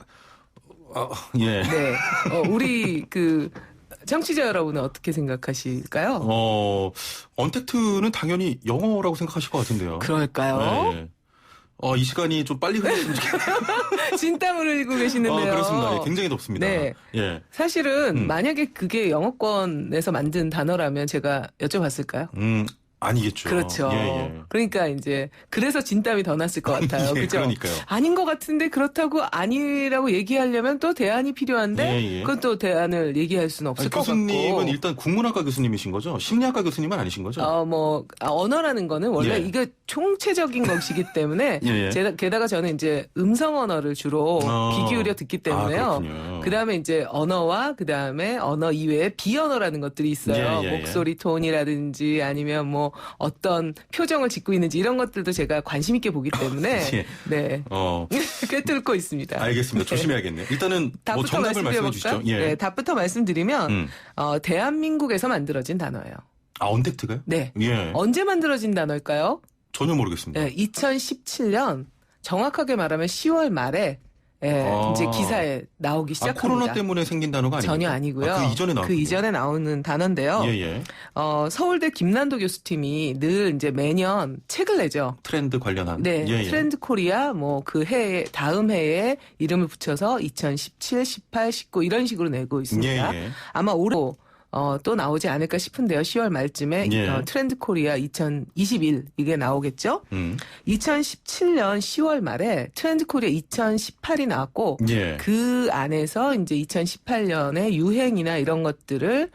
Speaker 1: 예.
Speaker 5: 네. 우리 청취자 여러분은 어떻게 생각하실까요?
Speaker 1: 언택트는 당연히 영어라고 생각하실 것 같은데요.
Speaker 5: 그럴까요?
Speaker 1: 네. 이 시간이 좀 빨리 흘렀으면 좋겠네요.
Speaker 5: 진땀을 흘리고 계시는데요.
Speaker 1: 그렇습니다. 굉장히 덥습니다.
Speaker 5: 네. 사실은 만약에 그게 영어권에서 만든 단어라면 제가 여쭤봤을까요?
Speaker 1: 아니겠죠.
Speaker 5: 그렇죠. 그러니까 이제 그래서 진땀이 더 났을 것 같아요. 그죠?
Speaker 1: 그러니까요.
Speaker 5: 아닌 것 같은데 그렇다고 아니라고 얘기하려면 또 대안이 필요한데 그건 또 대안을 얘기할 수는 없을 것 같고.
Speaker 1: 교수님은 일단 국문학과 교수님이신 거죠? 심리학과 교수님은 아니신 거죠?
Speaker 5: 언어라는 거는 원래 이거 총체적인 것이기 때문에 게다가 저는 이제 음성 언어를 주로 귀 기울여 듣기 때문에요. 그다음에 이제 언어와 그다음에 언어 이외에 비언어라는 것들이 있어요. 목소리 톤이라든지 아니면 뭐 어떤 표정을 짓고 있는지 이런 것들도 제가 관심 있게 보기 때문에 꿰뚫고 있습니다.
Speaker 1: 알겠습니다. 조심해야겠네요. 일단은 정답을 말씀해 주시죠.
Speaker 5: 네, 답부터 말씀드리면 대한민국에서 만들어진 단어예요.
Speaker 1: 언택트가요?
Speaker 5: 네. 언제 만들어진 단어일까요?
Speaker 1: 전혀 모르겠습니다.
Speaker 5: 2017년 정확하게 말하면 10월 말에 이제 기사에 나오기 시작합니다.
Speaker 1: 코로나 때문에 생긴 단어가 아니에요?
Speaker 5: 전혀 아니고요.
Speaker 1: 그 이전에
Speaker 5: 나오는 단어인데요. 서울대 김난도 교수팀이 늘 이제 매년 책을 내죠.
Speaker 1: 트렌드 관련한.
Speaker 5: 트렌드 코리아 그 해 다음 해에 이름을 붙여서 2017, 18, 19 이런 식으로 내고 있습니다. 아마 올해 또 나오지 않을까 싶은데요. 10월 말쯤에 트렌드 코리아 2021 이게 나오겠죠. 2017년 10월 말에 트렌드 코리아 2018이 나왔고 그 안에서 이제 2018년의 유행이나 이런 것들을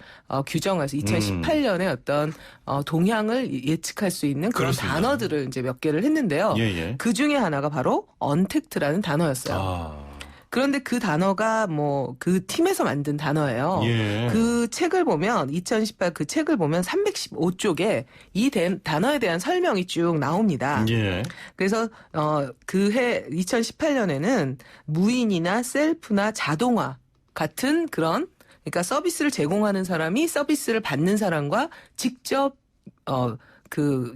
Speaker 5: 규정해서 2018년에 어떤 동향을 예측할 수 있는 그런
Speaker 1: 그렇습니다.
Speaker 5: 단어들을 이제 몇 개를 했는데요. 그 중에 하나가 바로 언택트라는 단어였어요. 그런데 그 단어가 그 팀에서 만든 단어예요. 그 책을 보면 2018 그 책을 보면 315쪽에 이 단어에 대한 설명이 쭉 나옵니다. 그래서 그 해 2018년에는 무인이나 셀프나 자동화 같은 그런 그러니까 서비스를 제공하는 사람이 서비스를 받는 사람과 직접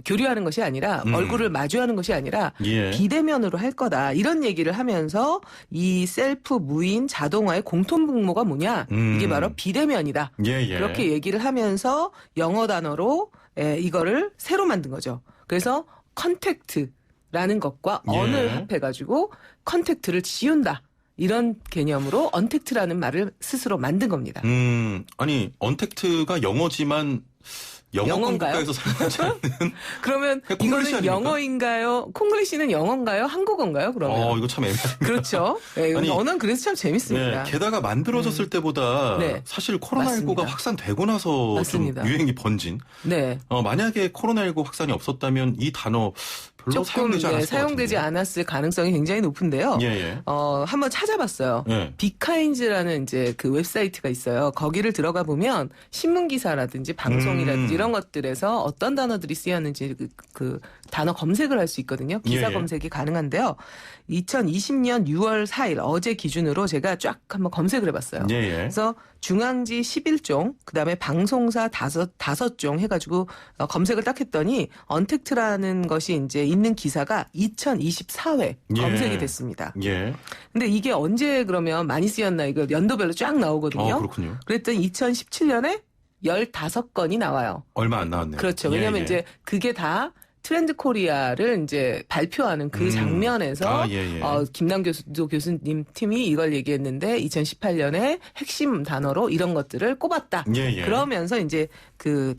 Speaker 5: 교류하는 것이 아니라 얼굴을 마주하는 것이 아니라 비대면으로 할 거다. 이런 얘기를 하면서 이 셀프 무인 자동화의 공통분모가 뭐냐? 이게 바로 비대면이다. 그렇게 얘기를 하면서 영어 단어로 이거를 새로 만든 거죠. 그래서 컨택트라는 것과 언을 합해가지고 컨택트를 지운다. 이런 개념으로 언택트라는 말을 스스로 만든 겁니다.
Speaker 1: 아니 언택트가 영어지만 영어권
Speaker 5: 영어인가요?
Speaker 1: 국가에서 사용하지 않는.
Speaker 5: 그러면
Speaker 1: 콩글리시
Speaker 5: 이거는
Speaker 1: 아닙니까?
Speaker 5: 영어인가요? 콩글리시는 영어인가요? 한국어인가요? 그러면
Speaker 1: 이거 참 애매합니다.
Speaker 5: 그렇죠. 네,
Speaker 1: 아니,
Speaker 5: 언어는 그래서 참 재밌습니다.
Speaker 1: 네, 게다가 만들어졌을 때보다
Speaker 5: 네.
Speaker 1: 사실 코로나19가
Speaker 5: 맞습니다.
Speaker 1: 확산되고 나서 좀
Speaker 5: 맞습니다.
Speaker 1: 유행이 번진.
Speaker 5: 네.
Speaker 1: 만약에 코로나19 확산이 없었다면 이 단어 별로 사용되지 않았을 것
Speaker 5: 사용되지
Speaker 1: 같은데.
Speaker 5: 않았을 가능성이 굉장히 높은데요.
Speaker 1: 예, 예.
Speaker 5: 한번 찾아봤어요.
Speaker 1: 예.
Speaker 5: 빅카인즈라는 이제 그 웹사이트가 있어요. 거기를 들어가 보면 신문 기사라든지 방송이라든지 이런 것들에서 어떤 단어들이 쓰였는지 그 단어 검색을 할 수 있거든요. 기사
Speaker 1: 예, 예.
Speaker 5: 검색이 가능한데요. 2020년 6월 4일 어제 기준으로 제가 쫙 한번 검색을 해봤어요.
Speaker 1: 예, 예.
Speaker 5: 그래서 중앙지 11종, 그다음에 방송사 5종 해가지고 검색을 딱 했더니 언택트라는 것이 이제 있는 기사가 2024회
Speaker 1: 예.
Speaker 5: 검색이 됐습니다.
Speaker 1: 예.
Speaker 5: 근데 이게 언제 그러면 많이 쓰였나 이거 연도별로 쫙 나오거든요.
Speaker 1: 그렇군요.
Speaker 5: 그랬더니 2017년에 15건이 나와요.
Speaker 1: 얼마 안 나왔네요.
Speaker 5: 그렇죠.
Speaker 1: 예,
Speaker 5: 왜냐하면
Speaker 1: 예.
Speaker 5: 이제 그게 다 트렌드 코리아를 이제 발표하는 그 장면에서
Speaker 1: 예, 예.
Speaker 5: 김남 교수님 팀이 이걸 얘기했는데 2018년에 핵심 단어로 이런 것들을 꼽았다.
Speaker 1: 예, 예.
Speaker 5: 그러면서 이제 그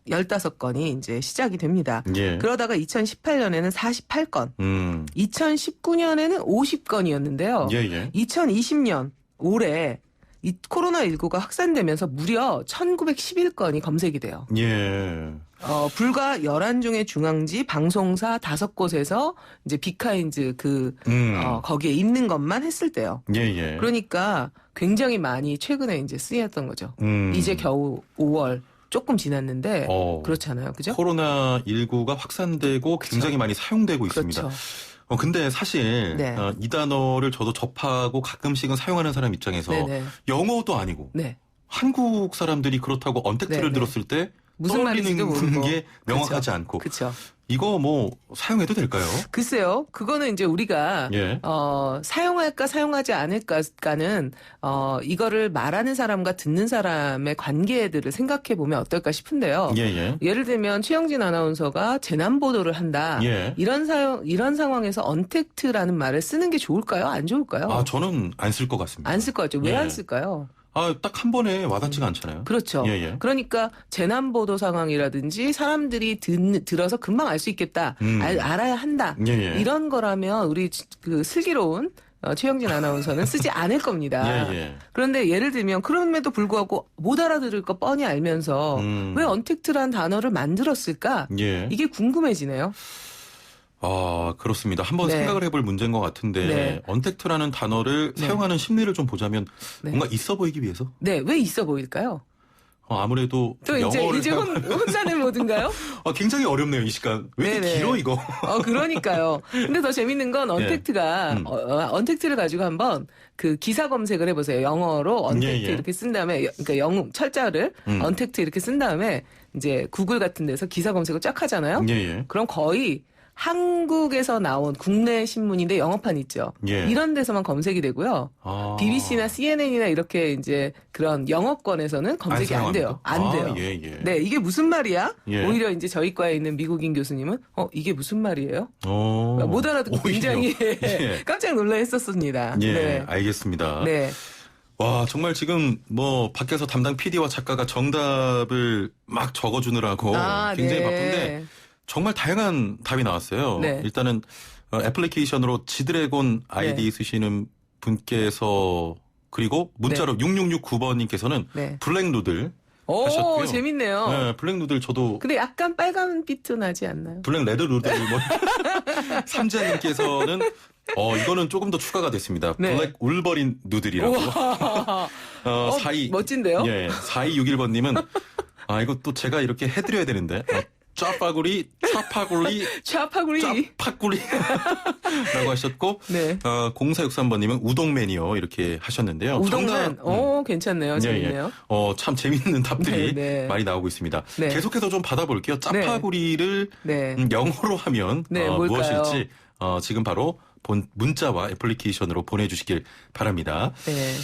Speaker 5: 15건이 이제 시작이 됩니다.
Speaker 1: 예.
Speaker 5: 그러다가 2018년에는 48건, 2019년에는 50건이었는데요.
Speaker 1: 예, 예.
Speaker 5: 2020년 올해 이 코로나19가 확산되면서 무려 1911건이 검색이 돼요.
Speaker 1: 예.
Speaker 5: 불과 11종의 중앙지 방송사 5곳에서 이제 빅카인즈 거기에 있는 것만 했을 때요.
Speaker 1: 예, 예.
Speaker 5: 그러니까 굉장히 많이 최근에 이제 쓰였던 거죠. 이제 겨우 5월 조금 지났는데 그렇잖아요. 그죠?
Speaker 1: 코로나19가 확산되고 굉장히 많이 사용되고 있습니다.
Speaker 5: 그렇죠.
Speaker 1: 근데 사실
Speaker 5: 네.
Speaker 1: 이 단어를 저도 접하고 가끔씩은 사용하는 사람 입장에서
Speaker 5: 네네.
Speaker 1: 영어도 아니고
Speaker 5: 네.
Speaker 1: 한국 사람들이 그렇다고 언택트를
Speaker 5: 네네.
Speaker 1: 들었을 때
Speaker 5: 무슨 말인지도
Speaker 1: 떠올리는
Speaker 5: 모르고.
Speaker 1: 게 명확하지
Speaker 5: 그렇죠.
Speaker 1: 않고
Speaker 5: 그렇죠.
Speaker 1: 이거 뭐 사용해도 될까요?
Speaker 5: 글쎄요. 그거는 이제 우리가
Speaker 1: 예.
Speaker 5: 사용할까 사용하지 않을까는 이거를 말하는 사람과 듣는 사람의 관계들을 생각해 보면 어떨까 싶은데요.
Speaker 1: 예, 예.
Speaker 5: 예를 들면 최영진 아나운서가 재난 보도를 한다.
Speaker 1: 예.
Speaker 5: 이런 상황에서 언택트라는 말을 쓰는 게 좋을까요? 안 좋을까요?
Speaker 1: 저는 안 쓸 것 같습니다.
Speaker 5: 안 쓸 것 같죠. 왜
Speaker 1: 예.
Speaker 5: 안 쓸까요?
Speaker 1: 딱 한 번에 와닿지가 않잖아요.
Speaker 5: 그렇죠.
Speaker 1: 예, 예.
Speaker 5: 그러니까 재난 보도 상황이라든지 사람들이 들어서 금방 알 수 있겠다. 알아야 한다.
Speaker 1: 예, 예.
Speaker 5: 이런 거라면 우리 그 슬기로운 최영진 아나운서는 쓰지 않을 겁니다.
Speaker 1: 예, 예.
Speaker 5: 그런데 예를 들면 그럼에도 불구하고 못 알아들을 거 뻔히 알면서 왜 언택트란 단어를 만들었을까?
Speaker 1: 예.
Speaker 5: 이게 궁금해지네요.
Speaker 1: 그렇습니다. 한번
Speaker 5: 네.
Speaker 1: 생각을 해볼 문제인 것 같은데
Speaker 5: 네.
Speaker 1: 언택트라는 단어를
Speaker 5: 네.
Speaker 1: 사용하는 심리를 좀 보자면
Speaker 5: 네.
Speaker 1: 뭔가 있어 보이기 위해서
Speaker 5: 네, 왜 있어 보일까요?
Speaker 1: 아무래도
Speaker 5: 또
Speaker 1: 영어를
Speaker 5: 이제 혼자는 모든가요?
Speaker 1: 굉장히 어렵네요, 이 시간. 왜 이렇게
Speaker 5: 네네.
Speaker 1: 길어 이거?
Speaker 5: 그러니까요. 근데 더 재밌는 건 언택트가 언택트를 가지고 한번 그 기사 검색을 해보세요. 영어로 언택트
Speaker 1: 예, 예.
Speaker 5: 이렇게 쓴 다음에 그러니까 철자를 언택트 이렇게 쓴 다음에 이제 구글 같은 데서 기사 검색을 쫙 하잖아요.
Speaker 1: 예, 예.
Speaker 5: 그럼 거의 한국에서 나온 국내 신문인데 영어판 있죠.
Speaker 1: 예.
Speaker 5: 이런 데서만 검색이 되고요. BBC나 CNN이나 이렇게 이제 그런 영어권에서는 검색이 안 돼요. 안 돼요.
Speaker 1: 예, 예.
Speaker 5: 네, 이게 무슨 말이야?
Speaker 1: 예.
Speaker 5: 오히려 이제 저희과에 있는 미국인 교수님은 이게 무슨 말이에요? 못 알아듣고
Speaker 1: 오히려.
Speaker 5: 굉장히
Speaker 1: 예.
Speaker 5: 깜짝 놀라 했었습니다.
Speaker 1: 예,
Speaker 5: 네.
Speaker 1: 알겠습니다.
Speaker 5: 네.
Speaker 1: 와, 정말 지금 뭐 밖에서 담당 PD와 작가가 정답을 막 적어주느라고 굉장히
Speaker 5: 네.
Speaker 1: 바쁜데 정말 다양한 답이 나왔어요.
Speaker 5: 네.
Speaker 1: 일단은 애플리케이션으로 지드래곤 아이디
Speaker 5: 네.
Speaker 1: 쓰시는 분께서 그리고 문자로 6669번님께서는
Speaker 5: 네.
Speaker 1: 블랙 누들
Speaker 5: 오,
Speaker 1: 하셨고요.
Speaker 5: 재밌네요.
Speaker 1: 네, 블랙 누들 저도
Speaker 5: 근데 약간 빨간 비트 나지 않나요?
Speaker 1: 블랙 레드 누들 뭐 삼자님께서는 이거는 조금 더 추가가 됐습니다.
Speaker 5: 네.
Speaker 1: 블랙 울버린 누들이라고.
Speaker 5: 멋진데요?
Speaker 1: 예, 4261번님은 이거 또 제가 이렇게 해드려야 되는데. 짜파구리,
Speaker 5: 차파구리.
Speaker 1: 짜파구리 라고 하셨고
Speaker 5: 네.
Speaker 1: 0463번님은 우동맨이요 이렇게 하셨는데요.
Speaker 5: 우동맨. 괜찮네요.
Speaker 1: 예,
Speaker 5: 재밌네요.
Speaker 1: 참 재밌는 답들이
Speaker 5: 네, 네.
Speaker 1: 많이 나오고 있습니다.
Speaker 5: 네.
Speaker 1: 계속해서 좀 받아볼게요. 짜파구리를
Speaker 5: 네.
Speaker 1: 영어로 하면
Speaker 5: 네, 뭘까요?
Speaker 1: 무엇일지 지금 바로 문자와 애플리케이션으로 보내주시길 바랍니다.
Speaker 5: 네.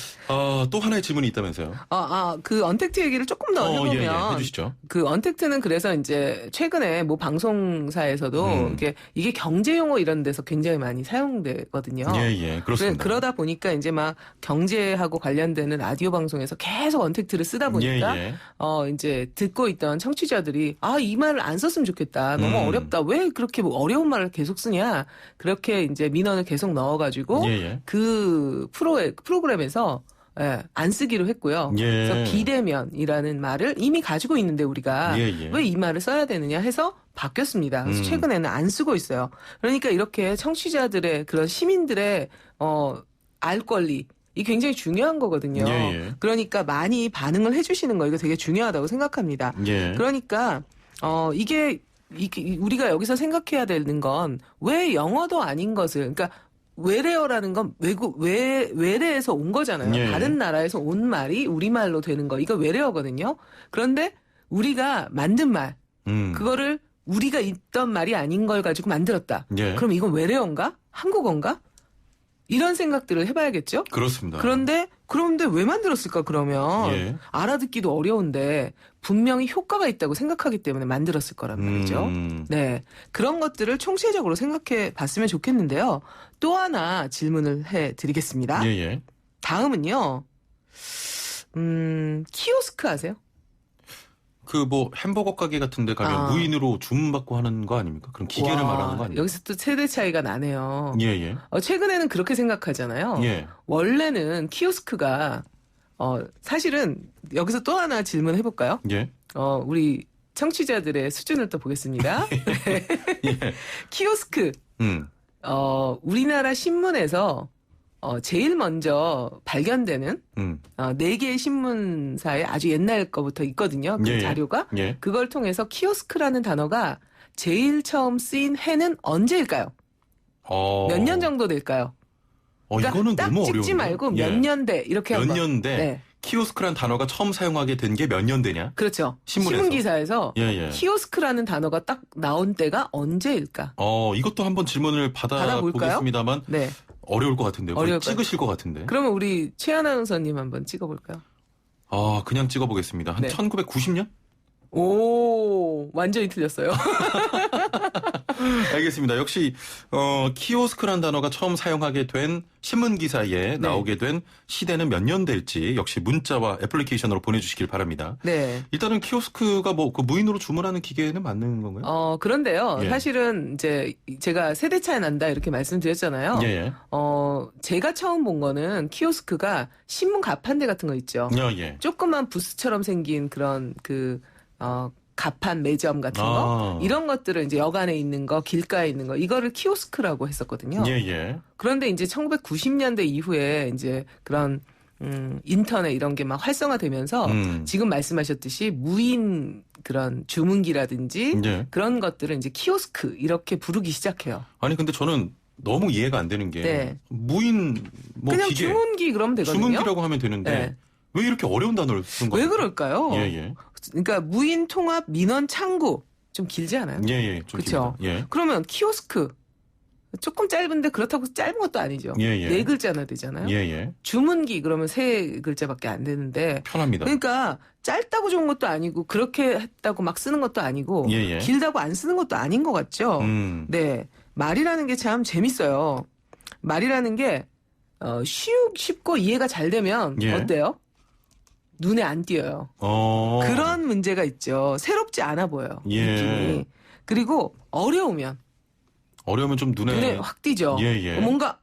Speaker 1: 또 하나의 질문이 있다면서요?
Speaker 5: 그 언택트 얘기를 조금 더 해보면.
Speaker 1: 해주시죠.
Speaker 5: 그 언택트는 그래서 이제 최근에 뭐 방송사에서도 이게 경제 용어 이런 데서 굉장히 많이 사용되거든요.
Speaker 1: 그렇습니다.
Speaker 5: 그러다 보니까 이제 막 경제하고 관련되는 라디오 방송에서 계속 언택트를 쓰다 보니까 이제 듣고 있던 청취자들이 이 말을 안 썼으면 좋겠다. 너무 어렵다. 왜 그렇게 뭐 어려운 말을 계속 쓰냐. 그렇게 이제 민원을 계속 넣어가지고 그 프로그램에서 안 쓰기로 했고요. 그래서 비대면이라는 말을 이미 가지고 있는데 우리가 왜 이 말을 써야 되느냐 해서 바뀌었습니다. 그래서 최근에는 안 쓰고 있어요. 그러니까 이렇게 청취자들의 그런 시민들의 알 권리 이 굉장히 중요한 거거든요. 그러니까 많이 반응을 해주시는 거 이거 되게 중요하다고 생각합니다. 그러니까 이게 우리가 여기서 생각해야 되는 건 왜 영어도 아닌 것을 그러니까 외래어라는 건 외래에서 온 거잖아요. 다른 나라에서 온 말이 우리말로 되는 거. 이거 외래어거든요. 그런데 우리가 만든 말, 그거를 우리가 있던 말이 아닌 걸 가지고 만들었다. 그럼 이건 외래어인가? 한국어인가? 이런 생각들을 해봐야겠죠?
Speaker 1: 그렇습니다.
Speaker 5: 그런데 왜 만들었을까, 그러면? 알아듣기도 어려운데, 분명히 효과가 있다고 생각하기 때문에 만들었을 거란 말이죠. 네. 그런 것들을 총체적으로 생각해 봤으면 좋겠는데요. 또 하나 질문을 해 드리겠습니다. 다음은요, 키오스크 아세요?
Speaker 1: 그 뭐 햄버거 가게 같은 데 가면 무인으로 주문받고 하는 거 아닙니까? 그럼 기계를 말하는 거 아닙니까?
Speaker 5: 여기서 또 세대 차이가 나네요.
Speaker 1: 예.
Speaker 5: 최근에는 그렇게 생각하잖아요. 원래는 키오스크가 사실은 여기서 또 하나 질문 해볼까요? 우리 청취자들의 수준을 또 보겠습니다. 키오스크. 우리나라 신문에서 제일 먼저 발견되는 4개의 신문사에 아주 옛날 거부터 있거든요. 그 자료가. 그걸 통해서 키오스크라는 단어가 제일 처음 쓰인 해는 언제일까요? 몇 년 정도 될까요? 그러니까
Speaker 1: 이거는
Speaker 5: 딱
Speaker 1: 너무
Speaker 5: 찍지
Speaker 1: 어려운데?
Speaker 5: 말고 몇 년대 이렇게
Speaker 1: 몇
Speaker 5: 한번.
Speaker 1: 년대? 키오스크라는 단어가 처음 사용하게 된 게 몇 년대냐?
Speaker 5: 그렇죠.
Speaker 1: 신문에서.
Speaker 5: 신문기사에서 키오스크라는 단어가 딱 나온 때가 언제일까?
Speaker 1: 이것도 한번 질문을 받아보겠습니다만 어려울 것 같은데요. 찍으실 것 같은데.
Speaker 5: 그러면 우리 최 아나운서님 한번 찍어볼까요?
Speaker 1: 그냥 찍어보겠습니다. 한 1990년?
Speaker 5: 오, 완전히 틀렸어요.
Speaker 1: 알겠습니다. 역시 키오스크란 단어가 처음 사용하게 된 신문기사에 나오게 된 시대는 몇 년대일지 역시 문자와 애플리케이션으로 보내주시길 바랍니다. 일단은 키오스크가 뭐 그 무인으로 주문하는 기계는 맞는 건가요?
Speaker 5: 그런데요. 사실은 이제 제가 세대 차이 난다 이렇게 말씀드렸잖아요. 제가 처음 본 거는 키오스크가 신문 가판대 같은 거 있죠. 조그만 부스처럼 생긴 그런 가판 매점 같은 거 이런 것들을 이제 여간에 있는 거 길가에 있는 거 이거를 키오스크라고 했었거든요. 그런데 이제 1990년대 이후에 이제 그런 인터넷 이런 게 막 활성화되면서 지금 말씀하셨듯이 무인 그런 주문기라든지 그런 것들을 이제 키오스크 이렇게 부르기 시작해요.
Speaker 1: 아니 근데 저는 너무 이해가 안 되는 게 무인 뭐
Speaker 5: 그냥
Speaker 1: 기계
Speaker 5: 주문기 그러면 되거든요.
Speaker 1: 주문기라고 하면 되는데 왜 이렇게 어려운 단어를 쓴 거예요?
Speaker 5: 왜 그럴까요? 그러니까 무인 통합 민원 창구 좀 길지 않아요?
Speaker 1: 좀
Speaker 5: 그렇죠. 그러면 키오스크 조금 짧은데 그렇다고 짧은 것도 아니죠. 4글자나 되잖아요. 주문기 그러면 3글자밖에 안 되는데
Speaker 1: 편합니다.
Speaker 5: 그러니까 짧다고 좋은 것도 아니고 그렇게 했다고 막 쓰는 것도 아니고 길다고 안 쓰는 것도 아닌 것 같죠. 네, 말이라는 게 참 재밌어요. 말이라는 게 쉽고 이해가 잘 되면 어때요? 눈에 안 띄어요. 그런 문제가 있죠. 새롭지 않아 보여요. 느낌이. 그리고 어려우면
Speaker 1: 좀 눈에
Speaker 5: 확 띄죠. 뭔가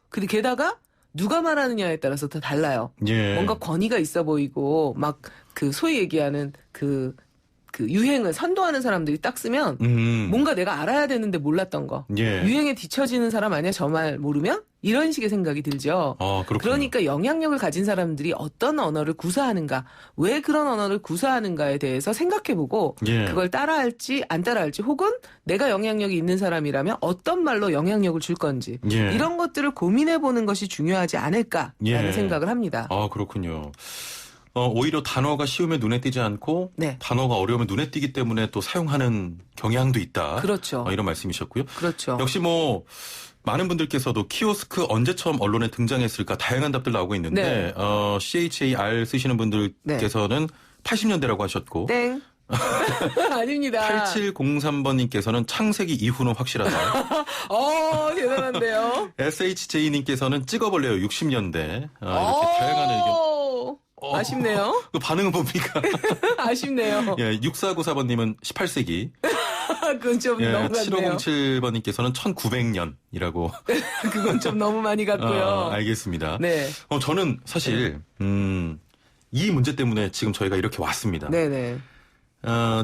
Speaker 5: 그리고 게다가 누가 말하느냐에 따라서 더 달라요. 뭔가 권위가 있어 보이고 막 그 소위 얘기하는 그 유행을 선도하는 사람들이 딱 쓰면 뭔가 내가 알아야 되는데 몰랐던 거. 유행에 뒤처지는 사람 아니야? 저 말 모르면? 이런 식의 생각이 들죠. 그러니까 영향력을 가진 사람들이 어떤 언어를 구사하는가, 왜 그런 언어를 구사하는가에 대해서 생각해보고 그걸 따라할지 안 따라할지 혹은 내가 영향력이 있는 사람이라면 어떤 말로 영향력을 줄 건지 이런 것들을 고민해보는 것이 중요하지 않을까라는 생각을 합니다.
Speaker 1: 그렇군요. 오히려 단어가 쉬우면 눈에 띄지 않고
Speaker 5: 네.
Speaker 1: 단어가 어려우면 눈에 띄기 때문에 또 사용하는 경향도 있다.
Speaker 5: 그렇죠.
Speaker 1: 이런 말씀이셨고요.
Speaker 5: 그렇죠.
Speaker 1: 역시 뭐 많은 분들께서도 키오스크 언제 처음 언론에 등장했을까 다양한 답들 나오고 있는데
Speaker 5: 네.
Speaker 1: CHAR 쓰시는 분들께서는 80년대라고 하셨고
Speaker 5: 땡. 아닙니다.
Speaker 1: 8703번님께서는 창세기 이후는 확실하다.
Speaker 5: 대단한데요.
Speaker 1: SHJ님께서는 찍어볼래요 60년대. 이렇게 다양한 의견.
Speaker 5: 아쉽네요.
Speaker 1: 그 반응은 뭡니까?
Speaker 5: 아쉽네요.
Speaker 1: 예, 6494번님은 18세기.
Speaker 5: 그건 좀
Speaker 1: 예,
Speaker 5: 너무 같네요.
Speaker 1: 7507번님께서는 1900년이라고.
Speaker 5: 그건 좀 너무 많이 갔고요.
Speaker 1: 알겠습니다.
Speaker 5: 네.
Speaker 1: 저는 사실 이 문제 때문에 지금 저희가 이렇게 왔습니다.
Speaker 5: 네네.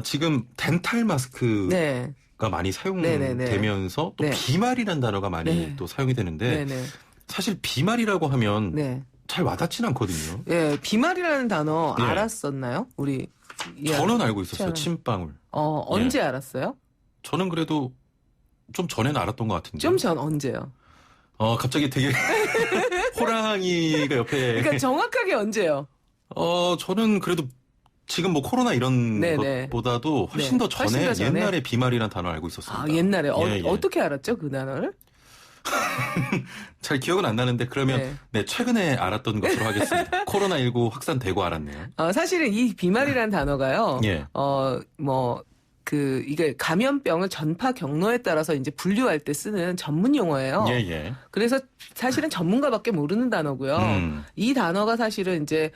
Speaker 1: 지금 덴탈 마스크가
Speaker 5: 네.
Speaker 1: 많이 사용되면서 또
Speaker 5: 네.
Speaker 1: 비말이라는 단어가 많이
Speaker 5: 네.
Speaker 1: 또 사용이 되는데
Speaker 5: 네네.
Speaker 1: 사실 비말이라고 하면
Speaker 5: 네.
Speaker 1: 잘 와닿지는 않거든요.
Speaker 5: 예, 비말이라는 단어
Speaker 1: 예.
Speaker 5: 알았었나요? 우리.
Speaker 1: 저는 알고 있었어요.
Speaker 5: 저는.
Speaker 1: 침방울.
Speaker 5: 언제 알았어요?
Speaker 1: 저는 그래도 좀 전에는 알았던 것 같은데.
Speaker 5: 좀 전 언제요?
Speaker 1: 갑자기 되게 호랑이가 옆에.
Speaker 5: 그러니까 정확하게 언제요?
Speaker 1: 저는 그래도 지금 뭐 코로나 이런
Speaker 5: 네네.
Speaker 1: 것보다도 훨씬
Speaker 5: 네.
Speaker 1: 더 전에
Speaker 5: 훨씬 더 전에?
Speaker 1: 옛날에 비말이라는 단어 알고 있었습니다.
Speaker 5: 옛날에.
Speaker 1: 예, 예.
Speaker 5: 어떻게 알았죠? 그 단어를?
Speaker 1: 잘 기억은 안 나는데 그러면 네, 최근에 알았던 것으로 하겠습니다. 코로나19 확산되고 알았네요.
Speaker 5: 사실은 이 비말이라는 단어가요.
Speaker 1: 예.
Speaker 5: 이게 감염병을 전파 경로에 따라서 이제 분류할 때 쓰는 전문 용어예요.
Speaker 1: 예, 예.
Speaker 5: 그래서 사실은 전문가밖에 모르는 단어고요. 이 단어가 사실은 이제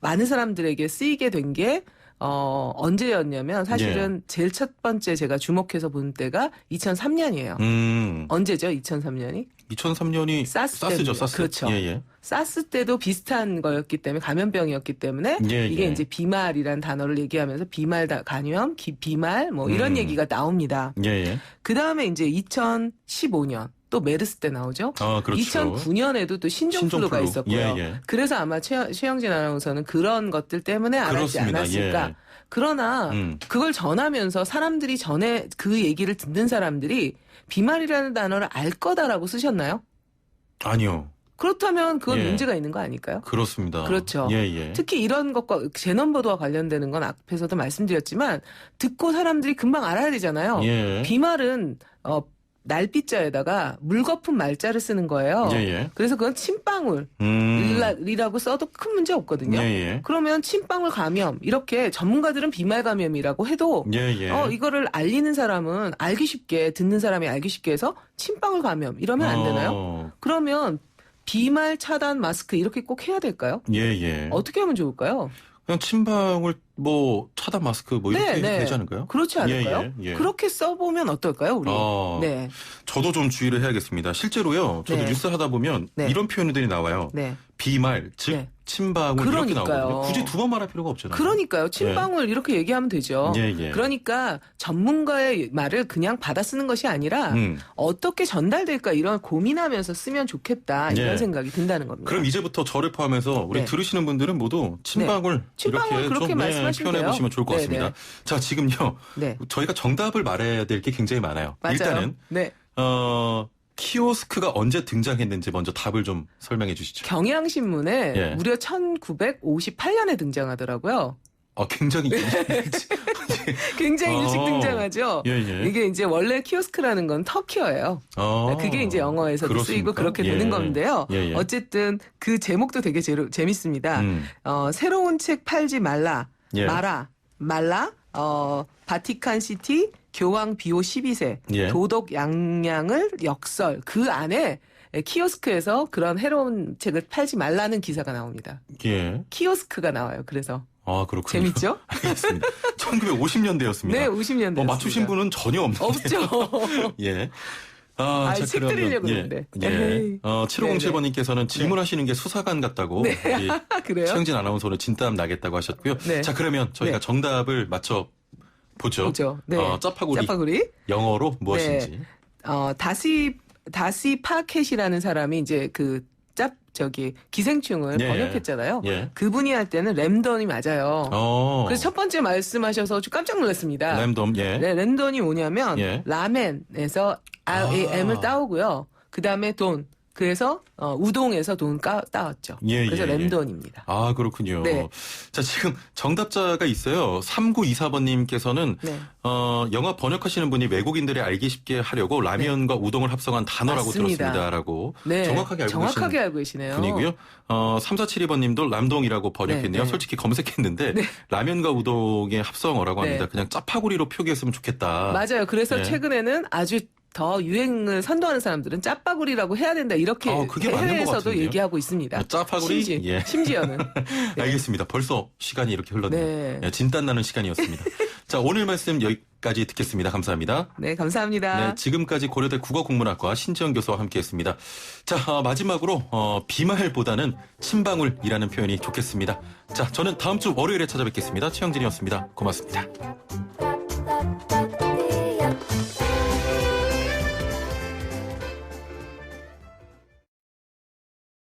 Speaker 5: 많은 사람들에게 쓰이게 된 게 언제였냐면 사실은 제일 첫 번째 제가 주목해서 본 때가 2003년이에요. 언제죠? 2003년이?
Speaker 1: 2003년이 사스죠, 사스.
Speaker 5: 그렇죠.
Speaker 1: 예, 예.
Speaker 5: 사스 때도 비슷한 거였기 때문에 감염병이었기 때문에 이게 이제 비말이란 단어를 얘기하면서 비말 감염, 비말 뭐 이런 얘기가 나옵니다.
Speaker 1: 예, 예.
Speaker 5: 그 다음에 이제 2015년 또 메르스 때 나오죠.
Speaker 1: 그렇죠.
Speaker 5: 2009년에도 또 신종플루가 있었고요.
Speaker 1: 예, 예.
Speaker 5: 그래서 아마 최영진 아나운서는 그런 것들 때문에 알았지
Speaker 1: 그렇습니다.
Speaker 5: 않았을까.
Speaker 1: 예.
Speaker 5: 그러나 그걸 전하면서 사람들이 전에 그 얘기를 듣는 사람들이 비말이라는 단어를 알 거다라고 쓰셨나요?
Speaker 1: 아니요.
Speaker 5: 그렇다면 그건
Speaker 1: 예.
Speaker 5: 문제가 있는 거 아닐까요?
Speaker 1: 그렇습니다.
Speaker 5: 그렇죠.
Speaker 1: 예, 예.
Speaker 5: 특히 이런 것과 제넘버드와 관련되는 건 앞에서도 말씀드렸지만 듣고 사람들이 금방 알아야 되잖아요.
Speaker 1: 예.
Speaker 5: 비말은 날빛자에다가 물거품 말자를 쓰는 거예요.
Speaker 1: 예, 예.
Speaker 5: 그래서 그건 침방울이라고 써도 큰 문제 없거든요.
Speaker 1: 예, 예.
Speaker 5: 그러면 침방울 감염 이렇게 전문가들은 비말 감염이라고 해도
Speaker 1: 예, 예.
Speaker 5: 이거를 알리는 사람은 알기 쉽게 듣는 사람이 알기 쉽게 해서 침방울 감염 이러면 안 되나요? 그러면 비말 차단 마스크 이렇게 꼭 해야 될까요?
Speaker 1: 예, 예.
Speaker 5: 어떻게 하면 좋을까요?
Speaker 1: 그냥 침방울 뭐 차단 마스크 뭐 이렇게 되지 않을까요?
Speaker 5: 그렇지 않을까요?
Speaker 1: 예, 예.
Speaker 5: 그렇게 써보면 어떨까요, 우리? 네.
Speaker 1: 저도 좀 주의를 해야겠습니다. 실제로요. 저도 뉴스 하다 보면 이런 표현들이 나와요. 비말, 즉 침방울 이렇게 나오거든요. 굳이 두 번 말할 필요가 없잖아요.
Speaker 5: 그러니까요. 침방울 이렇게 얘기하면 되죠.
Speaker 1: 예, 예.
Speaker 5: 그러니까 전문가의 말을 그냥 받아 쓰는 것이 아니라 어떻게 전달될까 이런 고민하면서 쓰면 좋겠다 이런 생각이 든다는 겁니다.
Speaker 1: 그럼 이제부터 저를 포함해서 우리 들으시는 분들은 모두 침방울 이렇게
Speaker 5: 그렇게
Speaker 1: 좀
Speaker 5: 말씀하시면
Speaker 1: 표현해
Speaker 5: 돼요.
Speaker 1: 보시면 좋을 것 같습니다.
Speaker 5: 네네.
Speaker 1: 자, 지금요. 저희가 정답을 말해야 될 게 굉장히 많아요.
Speaker 5: 맞아요.
Speaker 1: 일단은
Speaker 5: 네.
Speaker 1: 키오스크가 언제 등장했는지 먼저 답을 좀 설명해 주시죠.
Speaker 5: 경향신문에 무려 1958년에 등장하더라고요.
Speaker 1: 굉장히
Speaker 5: 굉장히 일찍 등장하죠.
Speaker 1: 예, 예.
Speaker 5: 이게 이제 원래 키오스크라는 건 터키어예요. 그게 이제 영어에서도
Speaker 1: 그렇습니까?
Speaker 5: 쓰이고 그렇게 되는 건데요.
Speaker 1: 예, 예.
Speaker 5: 어쨌든 그 제목도 되게 재밌습니다. 새로운 책 팔지 말라. 말라. 바티칸 시티 교황 비오 12세 도덕 양양을 역설 그 안에 키오스크에서 그런 해로운 책을 팔지 말라는 기사가 나옵니다.
Speaker 1: 예.
Speaker 5: 키오스크가 나와요. 그래서
Speaker 1: 그렇군요.
Speaker 5: 재밌죠?
Speaker 1: 알겠습니다. 1950년대였습니다.
Speaker 5: 네, 50년대.
Speaker 1: 맞추신 분은 전혀 없는데.
Speaker 5: 없죠.
Speaker 1: 예.
Speaker 5: 책 드리려고 그러는데.
Speaker 1: 예. 7507번님께서는 질문하시는 게 수사관 같다고.
Speaker 5: 그래요?
Speaker 1: 최영진 아나운서는 진땀 나겠다고 하셨고요.
Speaker 5: 네.
Speaker 1: 자, 그러면 저희가 정답을 맞춰보죠.
Speaker 5: 네.
Speaker 1: 짜파구리. 영어로 무엇인지.
Speaker 5: 다시 파켓이라는 사람이 이제 기생충을 번역했잖아요. 그분이 할 때는 램던이 맞아요. 그래서 첫 번째 말씀하셔서 깜짝 놀랐습니다.
Speaker 1: 램던,
Speaker 5: 네, 램던이 뭐냐면 라멘에서 RAM을 따오고요. 그 다음에 돈, 그래서 우동에서 돈 따왔죠. 그래서 램돈입니다.
Speaker 1: 아, 그렇군요.
Speaker 5: 네.
Speaker 1: 자, 지금 정답자가 있어요. 3924번님께서는
Speaker 5: 네.
Speaker 1: 영화 번역하시는 분이 외국인들이 알기 쉽게 하려고 라면과 우동을 합성한 단어라고
Speaker 5: 맞습니다.
Speaker 1: 들었습니다라고
Speaker 5: 네.
Speaker 1: 정확하게 알고
Speaker 5: 계시네요.
Speaker 1: 분이고요. 3472번님도 람동이라고 번역했네요.
Speaker 5: 네.
Speaker 1: 솔직히 검색했는데 라면과 우동의 합성어라고 합니다. 그냥 짜파구리로 표기했으면 좋겠다.
Speaker 5: 맞아요. 그래서 최근에는 아주 더 유행을 선도하는 사람들은 짜파구리라고 해야 된다 이렇게
Speaker 1: 그게 맞는 것
Speaker 5: 해외에서도
Speaker 1: 같은데요.
Speaker 5: 얘기하고 있습니다.
Speaker 1: 짜파구리?
Speaker 5: 심지어는. 네.
Speaker 1: 알겠습니다. 벌써 시간이 이렇게 흘렀네요.
Speaker 5: 네.
Speaker 1: 진땀나는 시간이었습니다. 자, 오늘 말씀 여기까지 듣겠습니다. 감사합니다.
Speaker 5: 네, 감사합니다.
Speaker 1: 네, 지금까지 고려대 국어국문학과 신지영 교수와 함께했습니다. 자, 마지막으로 비말보다는 침방울이라는 표현이 좋겠습니다. 자, 저는 다음 주 월요일에 찾아뵙겠습니다. 최영진이었습니다. 고맙습니다.